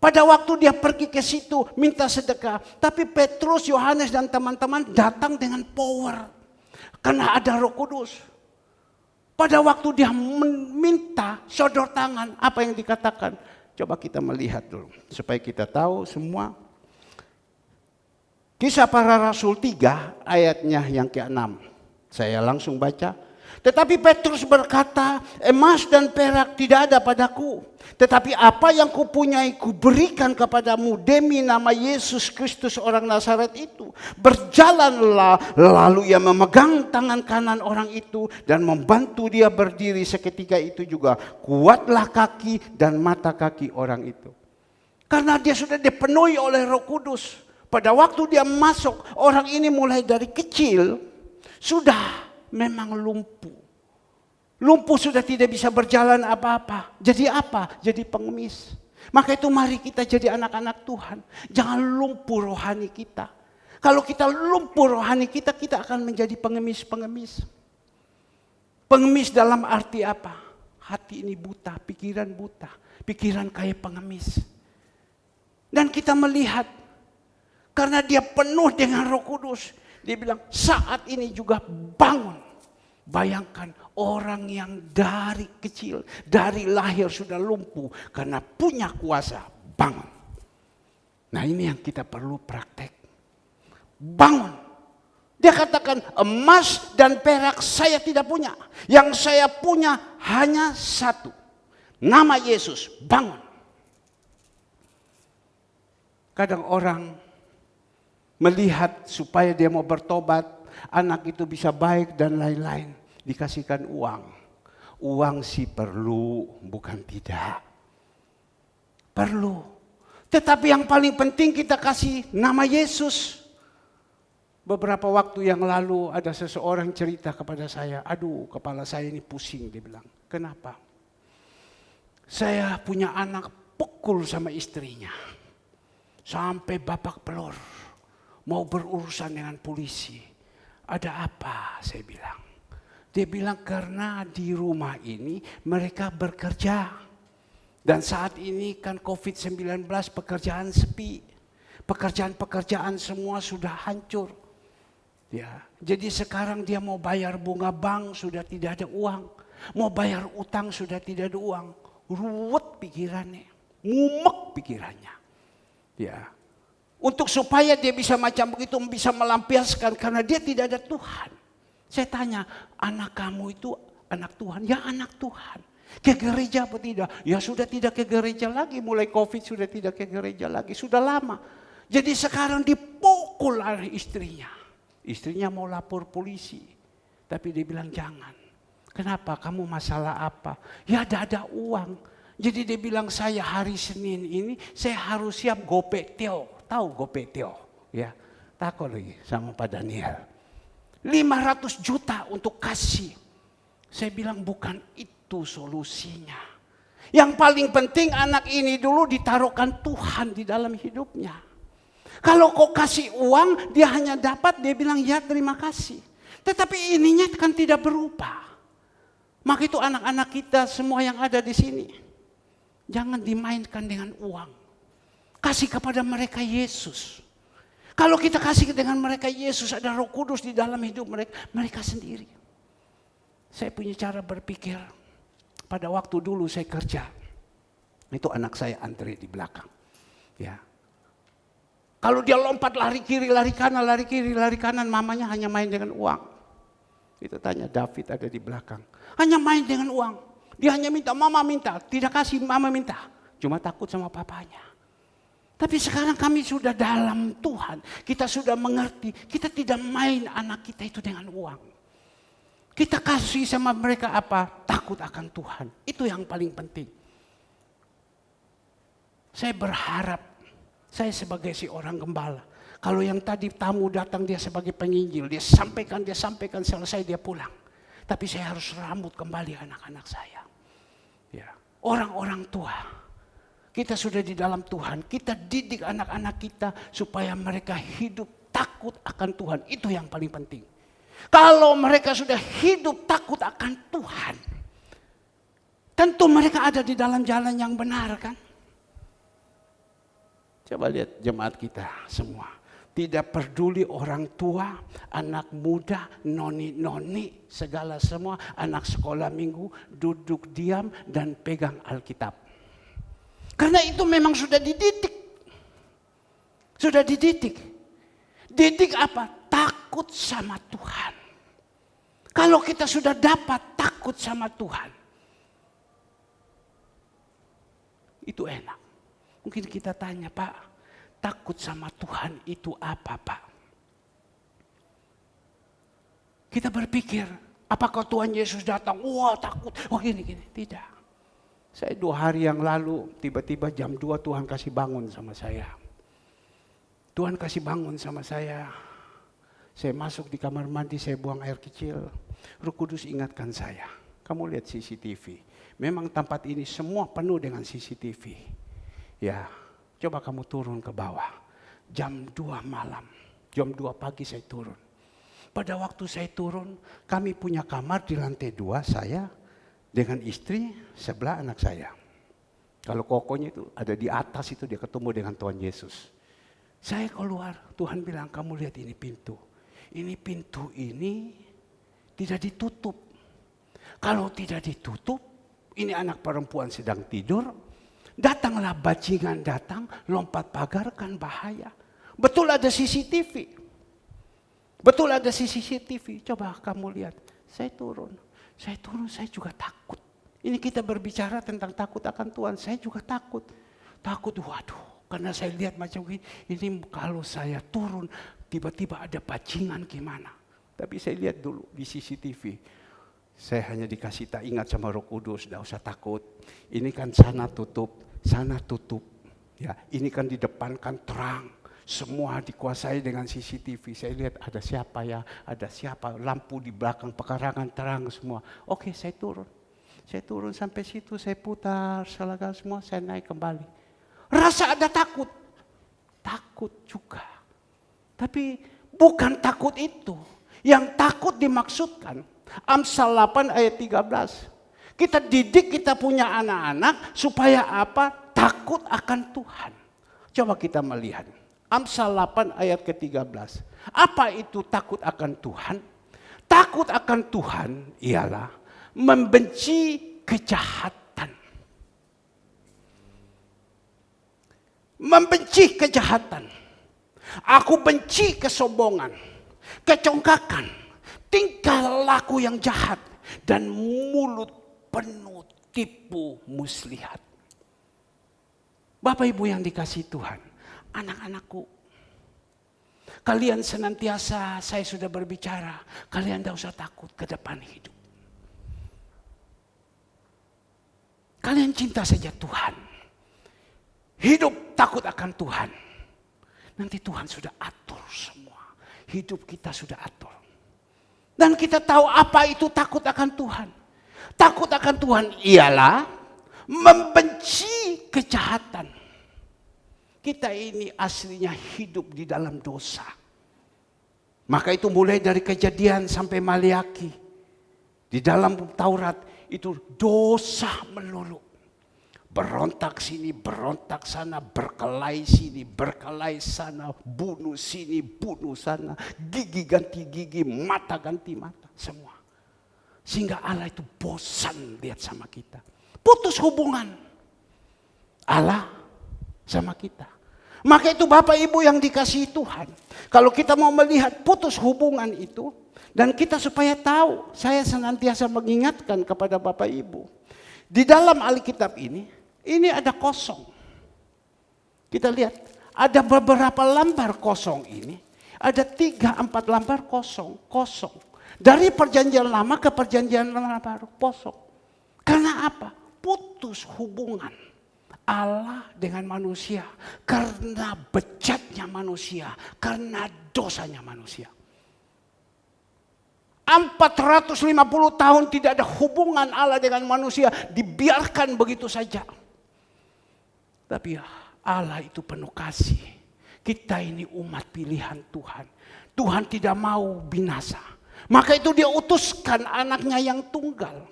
Pada waktu dia pergi ke situ minta sedekah. Tapi Petrus, Yohanes dan teman-teman datang dengan power. Karena ada Roh Kudus. Pada waktu dia minta sodor tangan. Apa yang dikatakan? Coba kita melihat dulu. Supaya kita tahu semua. Kisah Para Rasul 3 ayatnya yang ke-6. Saya langsung baca. Tetapi Petrus berkata, emas dan perak tidak ada padaku. Tetapi apa yang kupunyai kuberikan kepadamu demi nama Yesus Kristus orang Nazaret itu. Berjalanlah, lalu ia memegang tangan kanan orang itu dan membantu dia berdiri. Seketika itu juga kuatlah kaki dan mata kaki orang itu. Karena dia sudah dipenuhi oleh Roh Kudus. Pada waktu dia masuk, orang ini mulai dari kecil sudah memang lumpuh. Lumpuh sudah tidak bisa berjalan apa-apa. Jadi apa? Jadi pengemis. Maka itu mari kita jadi anak-anak Tuhan. Jangan lumpuh rohani kita. Kalau kita lumpuh rohani kita, kita akan menjadi pengemis-pengemis. Pengemis dalam arti apa? Hati ini buta, pikiran buta. Pikiran kayak pengemis. Dan kita melihat, karena dia penuh dengan Roh Kudus. Dia bilang, saat ini juga bangun. Bayangkan orang yang dari kecil, dari lahir sudah lumpuh. Karena punya kuasa, bangun. Nah ini yang kita perlu praktek. Bangun. Dia katakan, emas dan perak saya tidak punya. Yang saya punya hanya satu. Nama Yesus, bangun. Kadang orang melihat supaya dia mau bertobat, anak itu bisa baik dan lain-lain. Dikasihkan uang. Uang sih perlu, bukan tidak. Perlu. Tetapi yang paling penting kita kasih nama Yesus. Beberapa waktu yang lalu ada seseorang cerita kepada saya, aduh kepala saya ini pusing, dia bilang. Kenapa? Saya punya anak pukul sama istrinya. Sampai babak belur. Mau berurusan dengan polisi. Ada apa? Saya bilang. Dia bilang karena di rumah ini mereka bekerja. Dan saat ini kan COVID-19 pekerjaan sepi. Pekerjaan-pekerjaan semua sudah hancur. Ya, jadi sekarang dia mau bayar bunga bank sudah tidak ada uang. Mau bayar utang sudah tidak ada uang. Ruwet pikirannya. Mumek pikirannya. Ya. Untuk supaya dia bisa macam begitu, bisa melampiaskan karena dia tidak ada Tuhan. Saya tanya, anak kamu itu anak Tuhan? Ya anak Tuhan. Ke gereja apa tidak? Ya sudah tidak ke gereja lagi. Mulai COVID sudah tidak ke gereja lagi. Sudah lama. Jadi sekarang dipukul oleh istrinya. Istrinya mau lapor polisi. Tapi dia bilang jangan. Kenapa? Kamu masalah apa? Ya ada uang. Jadi dia bilang saya hari Senin ini saya harus siap gopek Teo. Tahu gopek Teo? Ya, takut lagi sama Pak Daniel. 500 juta untuk kasih. Saya bilang bukan itu solusinya. Yang paling penting anak ini dulu ditaruhkan Tuhan di dalam hidupnya. Kalau kau kasih uang, dia hanya dapat, dia bilang ya terima kasih. Tetapi ininya kan tidak berubah. Maka itu anak-anak kita semua yang ada di sini. Jangan dimainkan dengan uang. Kasih kepada mereka Yesus. Kalau kita kasih dengan mereka Yesus, ada Roh Kudus di dalam hidup mereka sendiri. Saya punya cara berpikir. Pada waktu dulu saya kerja. Itu anak saya antri di belakang. Ya. Kalau dia lompat lari kiri, lari kanan, lari kiri, lari kanan, mamanya hanya main dengan uang. Itu tanya David ada di belakang. Hanya main dengan uang. Dia hanya minta, mama minta. Tidak kasih, mama minta. Cuma takut sama papanya. Tapi sekarang kami sudah dalam Tuhan. Kita sudah mengerti. Kita tidak main anak kita itu dengan uang. Kita kasih sama mereka apa? Takut akan Tuhan. Itu yang paling penting. Saya berharap. Saya sebagai si orang gembala. Kalau yang tadi tamu datang dia sebagai penginjil. Dia sampaikan selesai dia pulang. Tapi saya harus rambut kembali anak-anak saya. Ya. Orang-orang tua. Kita sudah di dalam Tuhan. Kita didik anak-anak kita supaya mereka hidup takut akan Tuhan. Itu yang paling penting. Kalau mereka sudah hidup takut akan Tuhan. Tentu mereka ada di dalam jalan yang benar kan. Coba lihat jemaat kita semua. Tidak peduli orang tua, anak muda, noni-noni, segala semua. Anak sekolah minggu duduk diam dan pegang Alkitab. Karena itu memang sudah dididik. Sudah dididik. Didik apa? Takut sama Tuhan. Kalau kita sudah dapat takut sama Tuhan. Itu enak. Mungkin kita tanya, Pak, takut sama Tuhan itu apa, Pak? Kita berpikir, apakah Tuhan Yesus datang? Wah takut, wah gini. Tidak. Saya 2 hari yang lalu, tiba-tiba jam 2 Tuhan kasih bangun sama saya. Tuhan kasih bangun sama saya. Saya masuk di kamar mandi, saya buang air kecil. Roh Kudus ingatkan saya, kamu lihat CCTV. Memang tempat ini semua penuh dengan CCTV. Ya, coba kamu turun ke bawah. Jam 2 malam, jam 2 pagi saya turun. Pada waktu saya turun, kami punya kamar di lantai 2, saya dengan istri sebelah anak saya. Kalau kokonya itu ada di atas itu dia ketemu dengan Tuhan Yesus. Saya keluar, Tuhan bilang kamu lihat ini pintu. Ini pintu ini tidak ditutup. Kalau tidak ditutup, ini anak perempuan sedang tidur. Datanglah bajingan datang, lompat pagar kan bahaya. Betul ada CCTV. Betul ada CCTV. Coba kamu lihat. Saya turun, saya juga takut. Ini kita berbicara tentang takut akan Tuhan. Saya juga takut. Takut, waduh. Karena saya lihat macam ini kalau saya turun, tiba-tiba ada bajingan gimana. Tapi saya lihat dulu di CCTV. Saya hanya dikasih tak ingat sama Roh Kudus, tidak usah takut. Ini kan sana tutup, sana tutup. Ya, ini kan di depan kan terang. Semua dikuasai dengan CCTV. Saya lihat ada siapa ya, ada siapa. Lampu di belakang pekarangan terang semua. Oke, saya turun. Saya turun sampai situ, saya putar, selagam semua, saya naik kembali. Rasa ada takut. Takut juga. Tapi bukan takut itu. Yang takut dimaksudkan. Amsal 8 ayat 13. Kita didik, kita punya anak-anak supaya apa? Takut akan Tuhan. Coba kita melihat. Amsal 8 ayat ke-13. Apa itu takut akan Tuhan? Takut akan Tuhan ialah membenci kejahatan. Membenci kejahatan. Aku benci kesombongan, kecongkakan, tingkah laku yang jahat, dan mulut penuh tipu muslihat. Bapak Ibu yang dikasihi Tuhan, anak-anakku, kalian senantiasa, saya sudah berbicara, kalian tidak usah takut ke depan hidup. Kalian cinta saja Tuhan. Hidup takut akan Tuhan. Nanti Tuhan sudah atur semua. Hidup kita sudah atur. Dan kita tahu apa itu takut akan Tuhan. Takut akan Tuhan ialah membenci kejahatan. Kita ini aslinya hidup di dalam dosa. Maka itu mulai dari Kejadian sampai Maliaki. Di dalam Taurat itu dosa melulu. Berontak sini, berontak sana, berkelahi sini, berkelahi sana, bunuh sini, bunuh sana, gigi ganti gigi, mata ganti mata, semua. Sehingga Allah itu bosan lihat sama kita. Putus hubungan Allah sama kita. Maka itu Bapak Ibu yang dikasihi Tuhan. Kalau kita mau melihat putus hubungan itu, dan kita supaya tahu, saya senantiasa mengingatkan kepada Bapak Ibu. Di dalam Alkitab ini ada kosong. Kita lihat, ada beberapa lembar kosong ini. Ada 3-4 lembar kosong. Dari perjanjian lama ke perjanjian lama baru kosong. Karena apa? Putus hubungan Allah dengan manusia. Karena bejatnya manusia. Karena dosanya manusia. 450 tahun tidak ada hubungan Allah dengan manusia. Dibiarkan begitu saja. Tapi Allah itu penuh kasih. Kita ini umat pilihan Tuhan. Tuhan tidak mau binasa. Maka itu dia utuskan anaknya yang tunggal.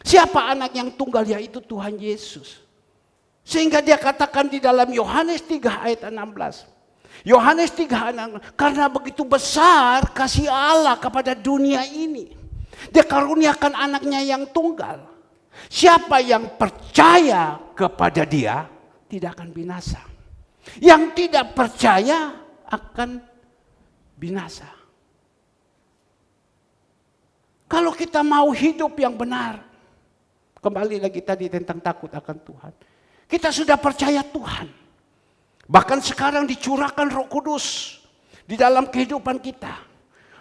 Siapa anak yang tunggal? Yaitu Tuhan Yesus. Sehingga dia katakan di dalam Yohanes 3 ayat 16. Yohanes 3 ayat 16. Karena begitu besar kasih Allah kepada dunia ini. Dia karuniakan anaknya yang tunggal. Siapa yang percaya kepada dia tidak akan binasa. Yang tidak percaya akan binasa. Kalau kita mau hidup yang benar, kembali lagi tadi tentang takut akan Tuhan. Kita sudah percaya Tuhan. Bahkan sekarang dicurahkan Roh Kudus di dalam kehidupan kita.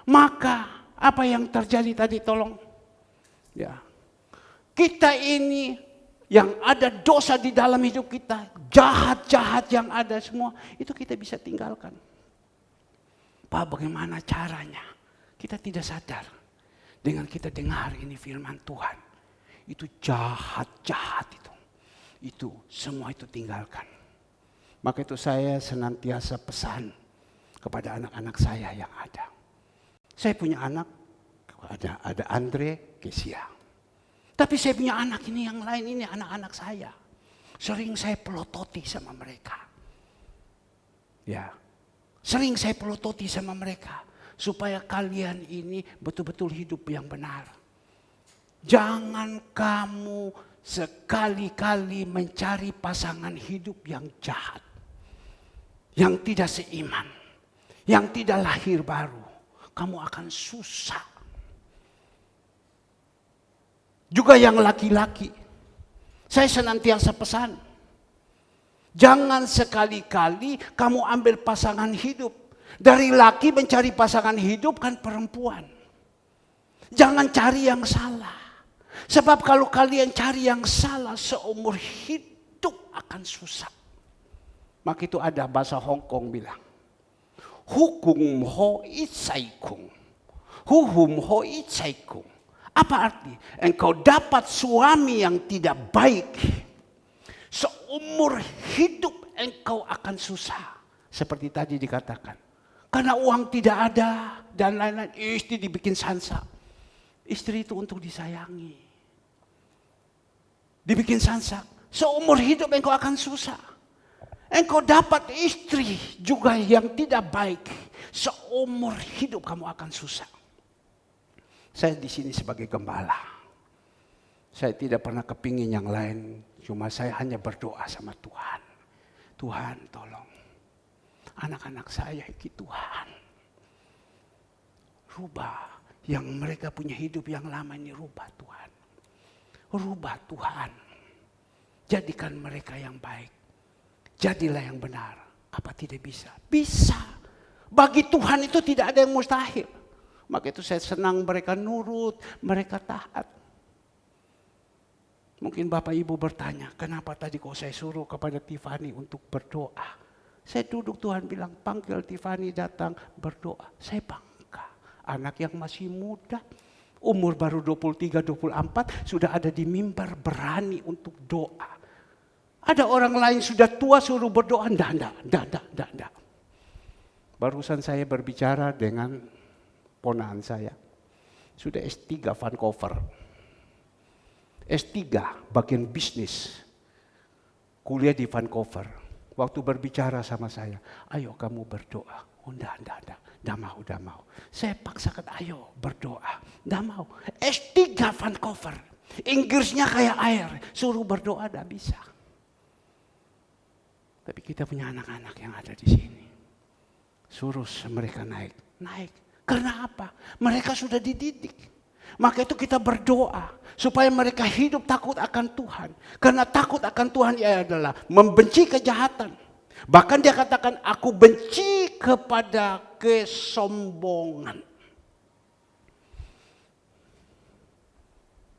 Maka apa yang terjadi tadi tolong? Ya. Kita ini yang ada dosa di dalam hidup kita, jahat-jahat yang ada semua, itu kita bisa tinggalkan. Pak, bagaimana caranya? Kita tidak sadar. Dengan kita dengar ini firman Tuhan, itu jahat-jahat itu. Itu semua itu tinggalkan. Maka itu saya senantiasa pesan kepada anak-anak saya yang ada. Saya punya anak, ada Andre, Kesia. Tapi saya punya anak ini yang lain, ini anak-anak saya. Sering saya pelototi sama mereka. Ya, sering saya pelototi sama mereka. Supaya kalian ini betul-betul hidup yang benar. Jangan kamu sekali-kali mencari pasangan hidup yang jahat. Yang tidak seiman. Yang tidak lahir baru. Kamu akan susah. Juga yang laki-laki. Saya senantiasa pesan. Jangan sekali-kali kamu ambil pasangan hidup. Dari laki mencari pasangan hidup kan perempuan. Jangan cari yang salah. Sebab kalau kalian cari yang salah seumur hidup akan susah. Maka itu ada bahasa Hong Kong bilang, hukum ho itsaikung. Huhum ho itsaikung. Apa arti? Engkau dapat suami yang tidak baik, seumur hidup engkau akan susah. Seperti tadi dikatakan. Karena uang tidak ada dan lain-lain. Istri dibikin sansa. Istri itu untuk disayangi. Dibikin sansa. Seumur hidup engkau akan susah. Engkau dapat istri juga yang tidak baik. Seumur hidup kamu akan susah. Saya di sini sebagai gembala. Saya tidak pernah kepingin yang lain. Cuma saya hanya berdoa sama Tuhan. Tuhan tolong. Anak-anak saya ini Tuhan. Rubah. Yang mereka punya hidup yang lama ini rubah Tuhan. Rubah Tuhan. Jadikan mereka yang baik. Jadilah yang benar. Apa tidak bisa? Bisa. Bagi Tuhan itu tidak ada yang mustahil. Maka itu saya senang mereka nurut, mereka taat. Mungkin Bapak Ibu bertanya, kenapa tadi kok saya suruh kepada Tiffany untuk berdoa? Saya duduk, Tuhan bilang, panggil Tiffany datang berdoa. Saya bangga. Anak yang masih muda, umur baru 23-24, sudah ada di mimbar berani untuk doa. Ada orang lain sudah tua suruh berdoa, enggak. Barusan saya berbicara dengan ponakan saya. Sudah S3 Vancouver. S3 bagian bisnis. Kuliah di Vancouver. Waktu berbicara sama saya, ayo kamu berdoa. Oh enggak mau. Saya paksakan, ayo berdoa. Enggak mau. S3 Vancouver. Inggrisnya kayak air. Suruh berdoa enggak bisa. Tapi kita punya anak-anak yang ada di sini. Suruh mereka naik. Karena apa? Mereka sudah dididik. Maka itu kita berdoa supaya mereka hidup takut akan Tuhan. Karena takut akan Tuhan adalah membenci kejahatan. Bahkan dia katakan, aku benci kepada kesombongan.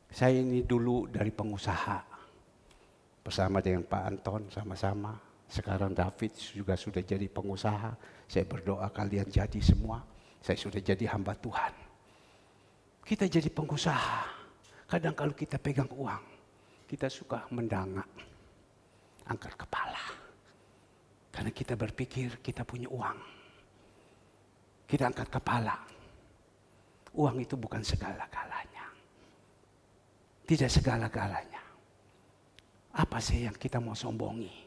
Saya ini dulu dari pengusaha. Bersama dengan Pak Anton sama-sama. Sekarang David juga sudah jadi pengusaha. Saya berdoa kalian jadi semua. Saya sudah jadi hamba Tuhan. Kita jadi pengusaha. Kadang kalau kita pegang uang, kita suka mendangak. Angkat kepala. Karena kita berpikir kita punya uang. Kita angkat kepala. Uang itu bukan segala-galanya. Tidak segala-galanya. Apa sih yang kita mau sombongi?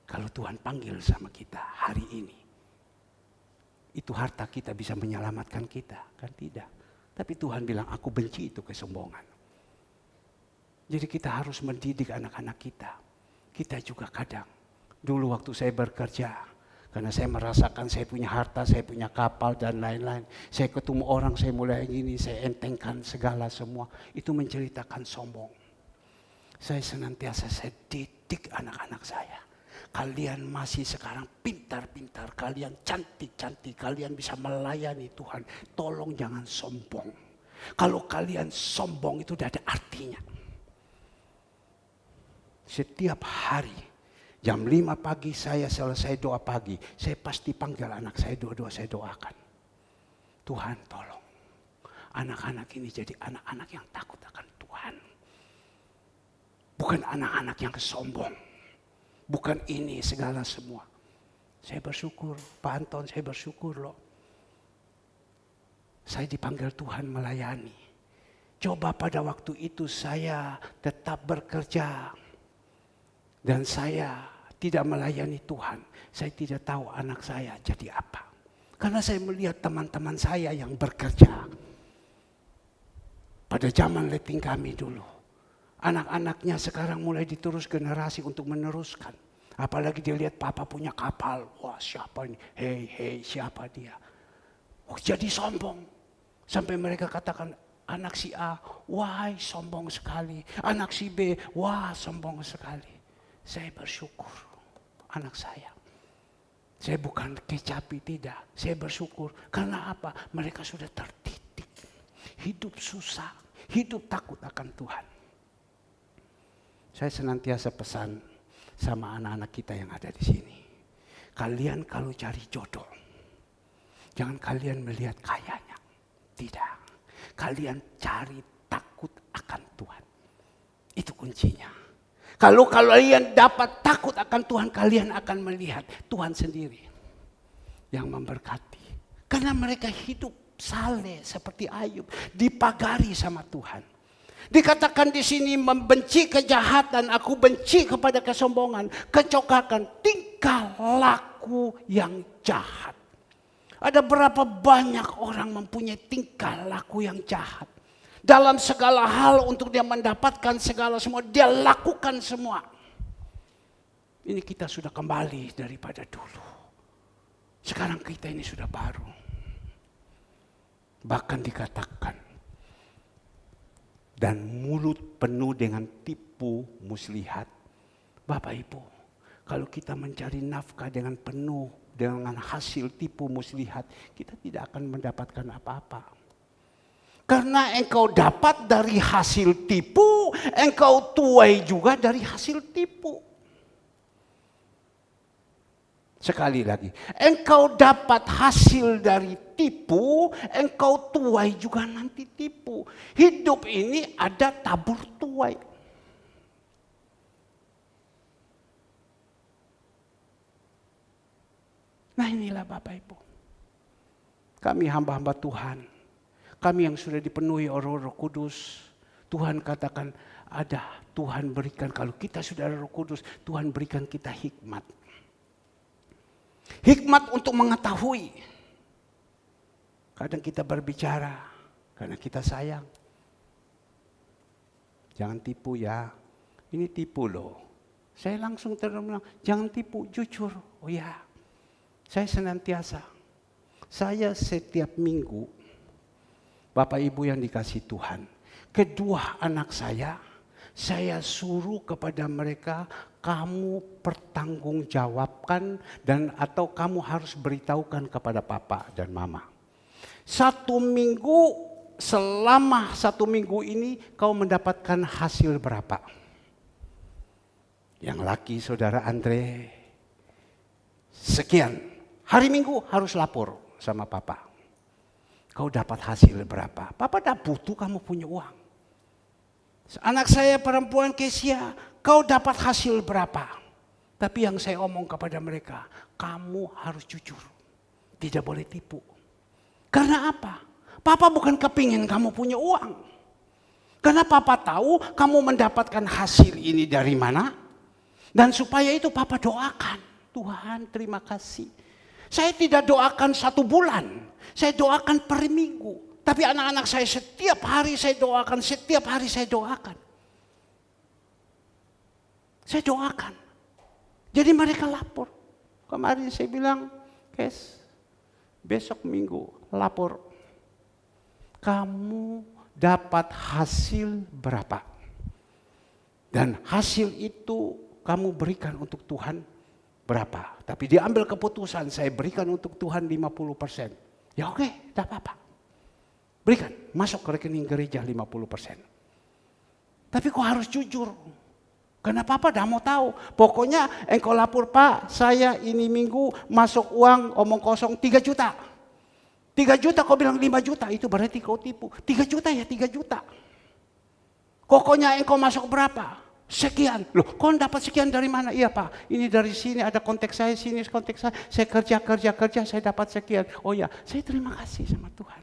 Kalau Tuhan panggil sama kita hari ini. Itu harta kita bisa menyelamatkan kita. Kan tidak. Tapi Tuhan bilang, aku benci itu kesombongan. Jadi kita harus mendidik anak-anak kita. Kita juga kadang. Dulu waktu saya bekerja, karena saya merasakan saya punya harta, saya punya kapal dan lain-lain. Saya ketemu orang, saya mulai gini, saya entengkan segala semua. Itu menceritakan sombong. Saya senantiasa saya didik anak-anak saya. Kalian masih sekarang pintar-pintar, kalian cantik-cantik, kalian bisa melayani Tuhan. Tolong jangan sombong. Kalau kalian sombong itu tidak ada artinya. Setiap hari. Jam 5 pagi saya selesai doa pagi. Saya pasti panggil anak saya, dua-dua saya doakan. Tuhan tolong. Anak-anak ini jadi anak-anak yang takut akan Tuhan. Bukan anak-anak yang sombong. Bukan ini segala semua. Saya bersyukur, Pak Anton, saya bersyukur loh. Saya dipanggil Tuhan melayani. Coba pada waktu itu saya tetap bekerja. Dan saya tidak melayani Tuhan. Saya tidak tahu anak saya jadi apa. Karena saya melihat teman-teman saya yang bekerja. Pada zaman letting kami dulu. Anak-anaknya sekarang mulai diterus generasi untuk meneruskan. Apalagi dia lihat papa punya kapal. Wah siapa ini? Hei siapa dia? Oh, jadi sombong. Sampai mereka katakan anak si A, wah sombong sekali. Anak si B, wah sombong sekali. Saya bersyukur anak saya. Saya bukan kecapi, tidak. Saya bersyukur. Karena apa? Mereka sudah terdidik. hidup susah, hidup takut akan Tuhan. Saya senantiasa pesan sama anak-anak kita yang ada di sini. Kalian kalau cari jodoh, jangan kalian melihat kayanya. Tidak. Kalian cari takut akan Tuhan. Itu kuncinya. Kalau kalian dapat takut akan Tuhan, kalian akan melihat Tuhan sendiri yang memberkati. Karena mereka hidup saleh seperti Ayub, dipagari sama Tuhan. Dikatakan di sini membenci kejahatan, aku benci kepada kesombongan, kecokakan, tingkah laku yang jahat. Ada berapa banyak orang mempunyai tingkah laku yang jahat. Dalam segala hal untuk dia mendapatkan segala semua, dia lakukan semua. Ini kita sudah kembali daripada dulu. Sekarang kita ini sudah baru. Bahkan dikatakan, dan mulut penuh dengan tipu muslihat. Bapak Ibu, kalau kita mencari nafkah dengan penuh, dengan hasil tipu muslihat, kita tidak akan mendapatkan apa-apa. Karena engkau dapat dari hasil tipu, engkau tuai juga dari hasil tipu. Sekali lagi, engkau dapat hasil dari tipu, engkau tuai juga nanti tipu. Hidup ini ada tabur tuai. Nah inilah Bapak Ibu. Kami hamba-hamba Tuhan. Kami yang sudah dipenuhi oleh Roh Kudus. Tuhan katakan ada, Tuhan berikan, kalau kita sudah ada Roh Kudus, Tuhan berikan kita hikmat. Hikmat untuk mengetahui. Kadang kita berbicara karena kita sayang. Jangan tipu ya, ini tipu loh. Saya langsung bilang, jangan tipu, jujur. Oh ya, saya senantiasa. Saya setiap minggu, Bapak Ibu yang dikasih Tuhan, kedua anak saya suruh kepada mereka, kamu pertanggungjawabkan dan atau kamu harus beritahukan kepada papa dan mama. 1 minggu, selama 1 minggu ini kau mendapatkan hasil berapa? Yang laki saudara Andre, sekian. Hari Minggu harus lapor sama papa. Kau dapat hasil berapa? Papa dah butuh kamu punya uang. Anak saya perempuan Kesia, kau dapat hasil berapa? Tapi yang saya omong kepada mereka, kamu harus jujur. Tidak boleh tipu. Karena apa? Papa bukan kepingin kamu punya uang. Karena papa tahu kamu mendapatkan hasil ini dari mana. Dan supaya itu papa doakan. Tuhan terima kasih. Saya tidak doakan 1 bulan. Saya doakan per minggu. Tapi anak-anak saya setiap hari saya doakan. Setiap hari saya doakan. Saya doakan. Jadi mereka lapor. Kemarin saya bilang, Kes, besok minggu lapor. Kamu dapat hasil berapa? Dan hasil itu kamu berikan untuk Tuhan berapa? Tapi diambil keputusan saya berikan untuk Tuhan 50%. Ya oke, tidak apa-apa. Berikan, masuk ke rekening gereja 50%. Tapi kau harus jujur. Karena papa dah mau tahu. Pokoknya engkau lapor, Pak, saya ini minggu masuk uang omong kosong 3 juta. 3 juta kau bilang 5 juta, itu berarti kau tipu. 3 juta ya 3 juta. Pokoknya engkau masuk berapa? Sekian. Loh, kau dapat sekian dari mana? Iya Pak, ini dari sini ada konteks saya, sini konteks saya kerja, saya dapat sekian. Oh ya, saya terima kasih sama Tuhan.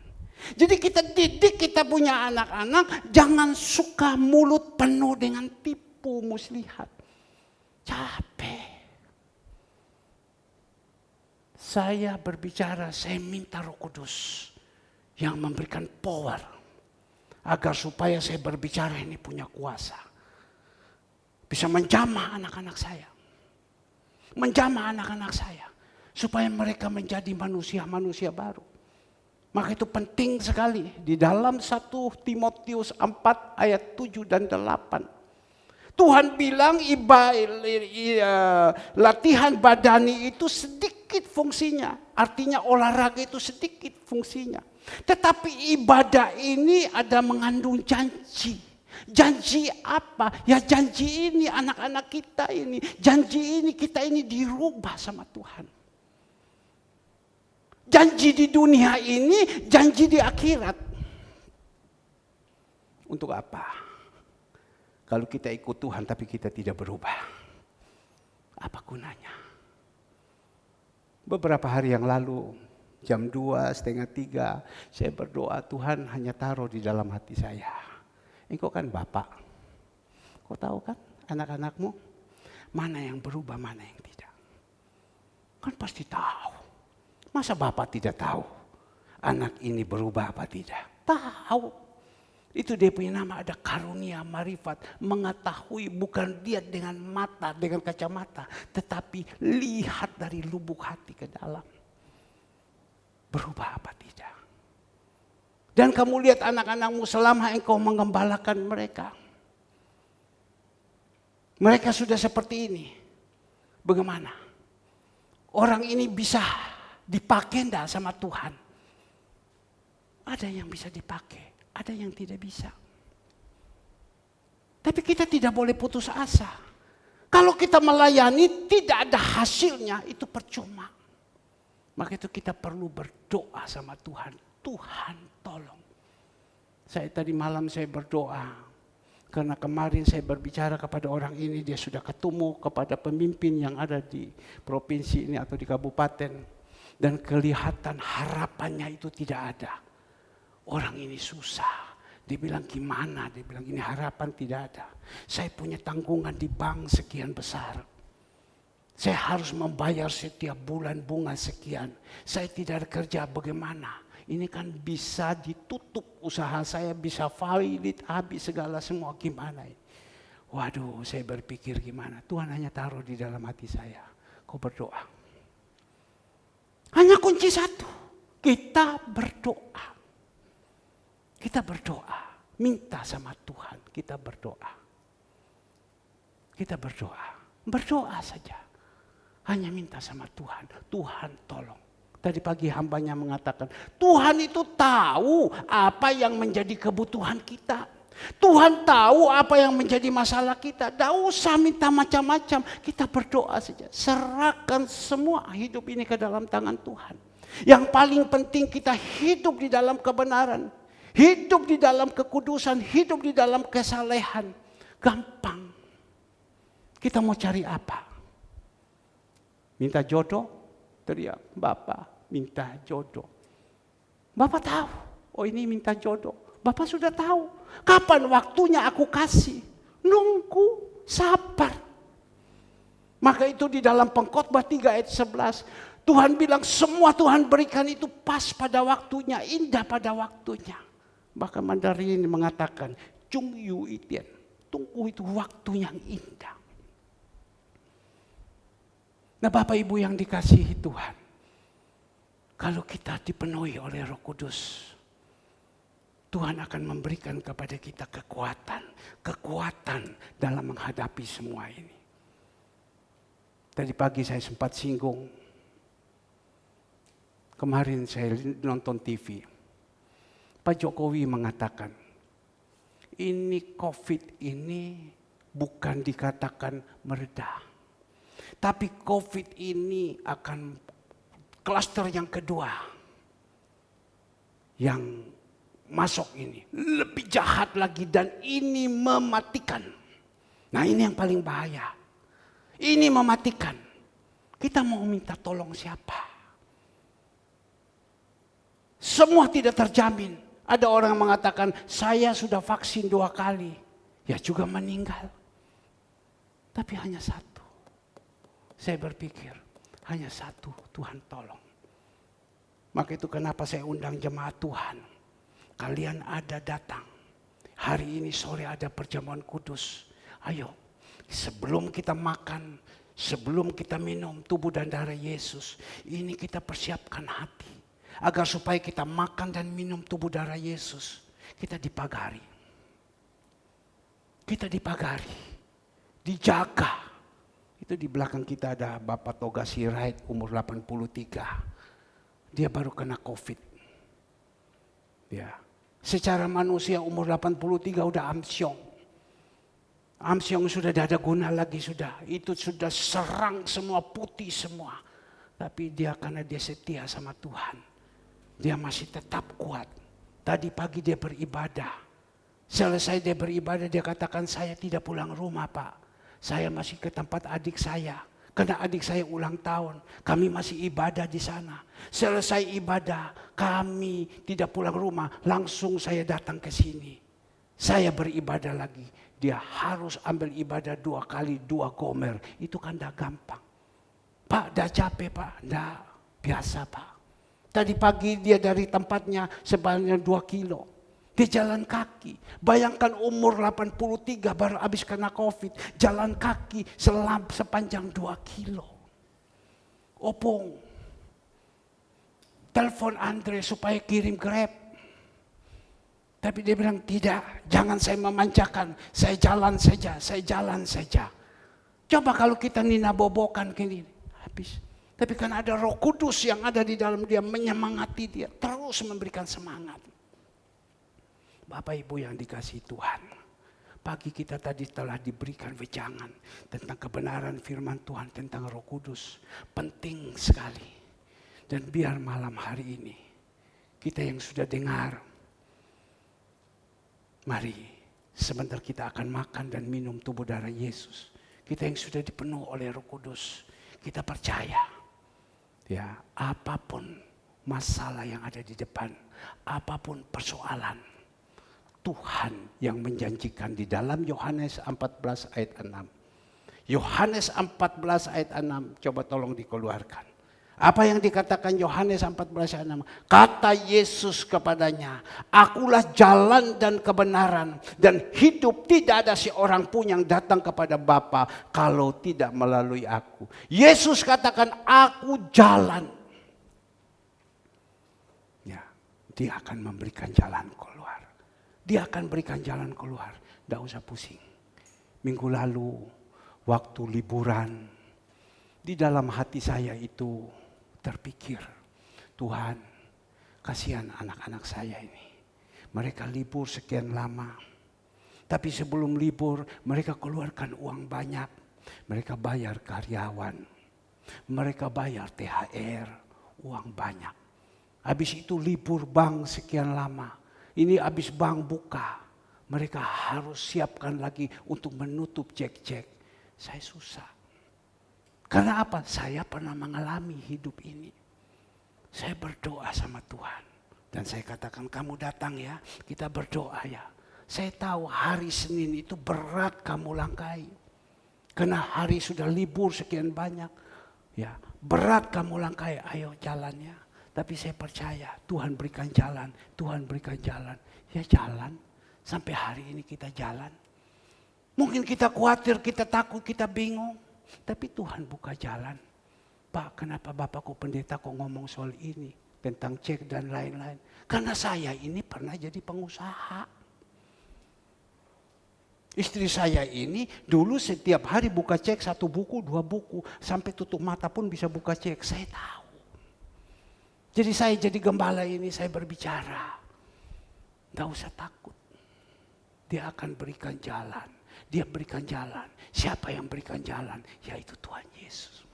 Jadi kita didik, kita punya anak-anak, jangan suka mulut penuh dengan tipu muslihat. Capek. Saya berbicara, saya minta Roh Kudus yang memberikan power. Agar supaya saya berbicara ini punya kuasa. Bisa menjamah anak-anak saya. Menjamah anak-anak saya. Supaya mereka menjadi manusia-manusia baru. Maka itu penting sekali. Di dalam 1 Timotius 4 ayat 7 dan 8. Tuhan bilang latihan badani itu sedikit fungsinya. Artinya olahraga itu sedikit fungsinya. Tetapi ibadah ini ada mengandung janji. Janji apa? Ya janji ini anak-anak kita ini. Janji ini kita ini dirubah sama Tuhan. Janji di dunia ini, janji di akhirat. Untuk apa? Kalau kita ikut Tuhan tapi kita tidak berubah. Apa gunanya? Beberapa hari yang lalu, jam 2, setengah 3, saya berdoa, Tuhan hanya taruh di dalam hati saya. Engkau kan Bapak. Kau tahu kan anak-anakmu? Mana yang berubah, mana yang tidak. Kan pasti tahu. Masa Bapak tidak tahu anak ini berubah apa tidak? Tahu. Itu dia punya nama, ada karunia marifat, mengetahui, bukan lihat dengan mata, dengan kacamata, tetapi lihat dari lubuk hati ke dalam. Berubah apa tidak? Dan kamu lihat anak-anakmu selama engkau mengembalakan mereka. Mereka sudah seperti ini. Bagaimana? Orang ini bisa dipakai enggak sama Tuhan? Ada yang bisa dipakai. Ada yang tidak bisa. Tapi kita tidak boleh putus asa. Kalau kita melayani tidak ada hasilnya, itu percuma. Maka itu kita perlu berdoa sama Tuhan. Tuhan tolong. Saya tadi malam saya berdoa. Karena kemarin saya berbicara kepada orang ini, dia sudah ketemu kepada pemimpin yang ada di provinsi ini atau di kabupaten. Dan kelihatan harapannya itu tidak ada. Orang ini susah. Dia bilang gimana? Dia bilang ini harapan tidak ada. Saya punya tanggungan di bank sekian besar. Saya harus membayar setiap bulan bunga sekian. Saya tidak ada kerja, bagaimana? Ini kan bisa ditutup usaha saya, bisa valid, habis segala semua, gimana? Waduh, saya berpikir gimana? Tuhan hanya taruh di dalam hati saya. Kau berdoa. Hanya kunci satu. Kita berdoa. Kita berdoa, minta sama Tuhan, kita berdoa. Kita berdoa saja. Hanya minta sama Tuhan, Tuhan tolong. Tadi pagi hambanya mengatakan, Tuhan itu tahu apa yang menjadi kebutuhan kita. Tuhan tahu apa yang menjadi masalah kita. Tidak usah minta macam-macam, kita berdoa saja. Serahkan semua hidup ini ke dalam tangan Tuhan. Yang paling penting kita hidup di dalam kebenaran. Hidup di dalam kekudusan, hidup di dalam kesalehan. Gampang. Kita mau cari apa? Minta jodoh? Teriak, Bapak minta jodoh. Bapak tahu, oh ini minta jodoh. Bapak sudah tahu. Kapan waktunya aku kasih? Nunggu, sabar. Maka itu di dalam Pengkhotbah 3 ayat 11. Tuhan bilang semua Tuhan berikan itu pas pada waktunya, indah pada waktunya. Bahkan Mandarin mengatakan, Chung Yu Itian, tunggu itu waktu yang indah. Nah Bapak Ibu yang dikasihi Tuhan, kalau kita dipenuhi oleh Roh Kudus, Tuhan akan memberikan kepada kita kekuatan dalam menghadapi semua ini. Tadi pagi saya sempat singgung, kemarin saya nonton TV. Pak Jokowi mengatakan, ini COVID ini bukan dikatakan mereda. Tapi COVID ini akan klaster yang kedua. Yang masuk ini lebih jahat lagi dan ini mematikan. Nah ini yang paling bahaya. Ini mematikan. Kita mau minta tolong siapa? Semua tidak terjamin. Ada orang mengatakan, saya sudah vaksin 2 kali. Ya juga meninggal. Tapi hanya satu. Saya berpikir, hanya satu, Tuhan tolong. Maka itu kenapa saya undang jemaat Tuhan. Kalian ada datang. Hari ini sore ada perjamuan kudus. Ayo, sebelum kita makan, sebelum kita minum tubuh dan darah Yesus. Ini kita persiapkan hati. Agar supaya kita makan dan minum tubuh darah Yesus. Kita dipagari. Kita dipagari. Dijaga. Itu di belakang kita ada Bapak Toga Sirait umur 83. Dia baru kena COVID. Ya. Secara manusia umur 83 udah amsyong. Amsyong sudah tidak ada guna lagi sudah. Itu sudah serang semua, putih semua. Tapi dia karena dia setia sama Tuhan. Dia masih tetap kuat. Tadi pagi dia beribadah. Selesai dia beribadah, dia katakan, saya tidak pulang rumah Pak. Saya masih ke tempat adik saya. Karena adik saya ulang tahun. Kami masih ibadah di sana. Selesai ibadah, kami tidak pulang rumah. Langsung saya datang ke sini. Saya beribadah lagi. Dia harus ambil ibadah 2 kali 2 gomer. Itu kan dah gampang. Pak, dah capek Pak. Dah biasa Pak. Tadi pagi dia dari tempatnya sebanyak 2 kilo. Dia jalan kaki. Bayangkan umur 83 baru habis kena COVID. Jalan kaki sepanjang 2 kilo. Opung. Telepon Andre supaya kirim Grab. Tapi dia bilang tidak, jangan saya memanjakan. Saya jalan saja. Coba kalau kita ninabobokan gini, habis. Tapi kan ada Roh Kudus yang ada di dalam dia, menyemangati dia. Terus memberikan semangat. Bapak Ibu yang dikasihi Tuhan. Pagi kita tadi telah diberikan wejangan tentang kebenaran firman Tuhan, tentang Roh Kudus. Penting sekali. Dan biar malam hari ini, kita yang sudah dengar, mari sebentar kita akan makan dan minum tubuh darah Yesus. Kita yang sudah dipenuhi oleh Roh Kudus, kita percaya, ya, apapun masalah yang ada di depan, apapun persoalan, Tuhan yang menjanjikan di dalam Yohanes 14 ayat 6. Yohanes 14 ayat 6, coba tolong dikeluarkan. Apa yang dikatakan Yohanes 14 ayat 6? Kata Yesus kepadanya, akulah jalan dan kebenaran dan hidup, tidak ada seorang pun yang datang kepada Bapa kalau tidak melalui aku. Yesus katakan, aku jalan. Ya, dia akan memberikan jalan keluar. Dia akan berikan jalan keluar. Tidak usah pusing. Minggu lalu, waktu liburan, di dalam hati saya itu terpikir, Tuhan, kasihan anak-anak saya ini. Mereka libur sekian lama. Tapi sebelum libur, mereka keluarkan uang banyak. Mereka bayar karyawan. Mereka bayar THR, uang banyak. Habis itu libur bank sekian lama. Ini habis bank buka. Mereka harus siapkan lagi untuk menutup cek-cek. Saya susah. Karena apa? Saya pernah mengalami hidup ini. Saya berdoa sama Tuhan. Dan saya katakan, kamu datang ya, kita berdoa ya. Saya tahu hari Senin itu berat kamu langkai. Karena hari sudah libur sekian banyak. Ya, berat kamu langkai, ayo jalannya. Tapi saya percaya Tuhan berikan jalan. Tuhan berikan jalan. Ya jalan. Sampai hari ini kita jalan. Mungkin kita khawatir, kita takut, kita bingung. Tapi Tuhan buka jalan. Pak, kenapa Bapakku pendeta kok ngomong soal ini? Tentang cek dan lain-lain. Karena saya ini pernah jadi pengusaha. Istri saya ini dulu setiap hari buka cek 1 buku, 2 buku. Sampai tutup mata pun bisa buka cek. Saya tahu. Jadi saya jadi gembala ini, saya berbicara. Tidak usah takut. Dia akan berikan jalan. Dia berikan jalan. Siapa yang berikan jalan? Yaitu Tuhan Yesus.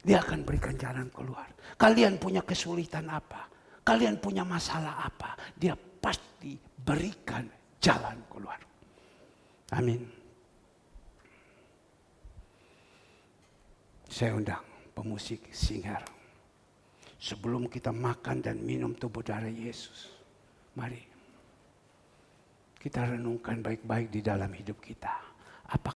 Dia akan berikan jalan keluar. Kalian punya kesulitan apa? Kalian punya masalah apa? Dia pasti berikan jalan keluar. Amin. Saya undang pemusik singer. Sebelum kita makan dan minum tubuh darah Yesus, mari kita renungkan baik-baik di dalam hidup kita. Apa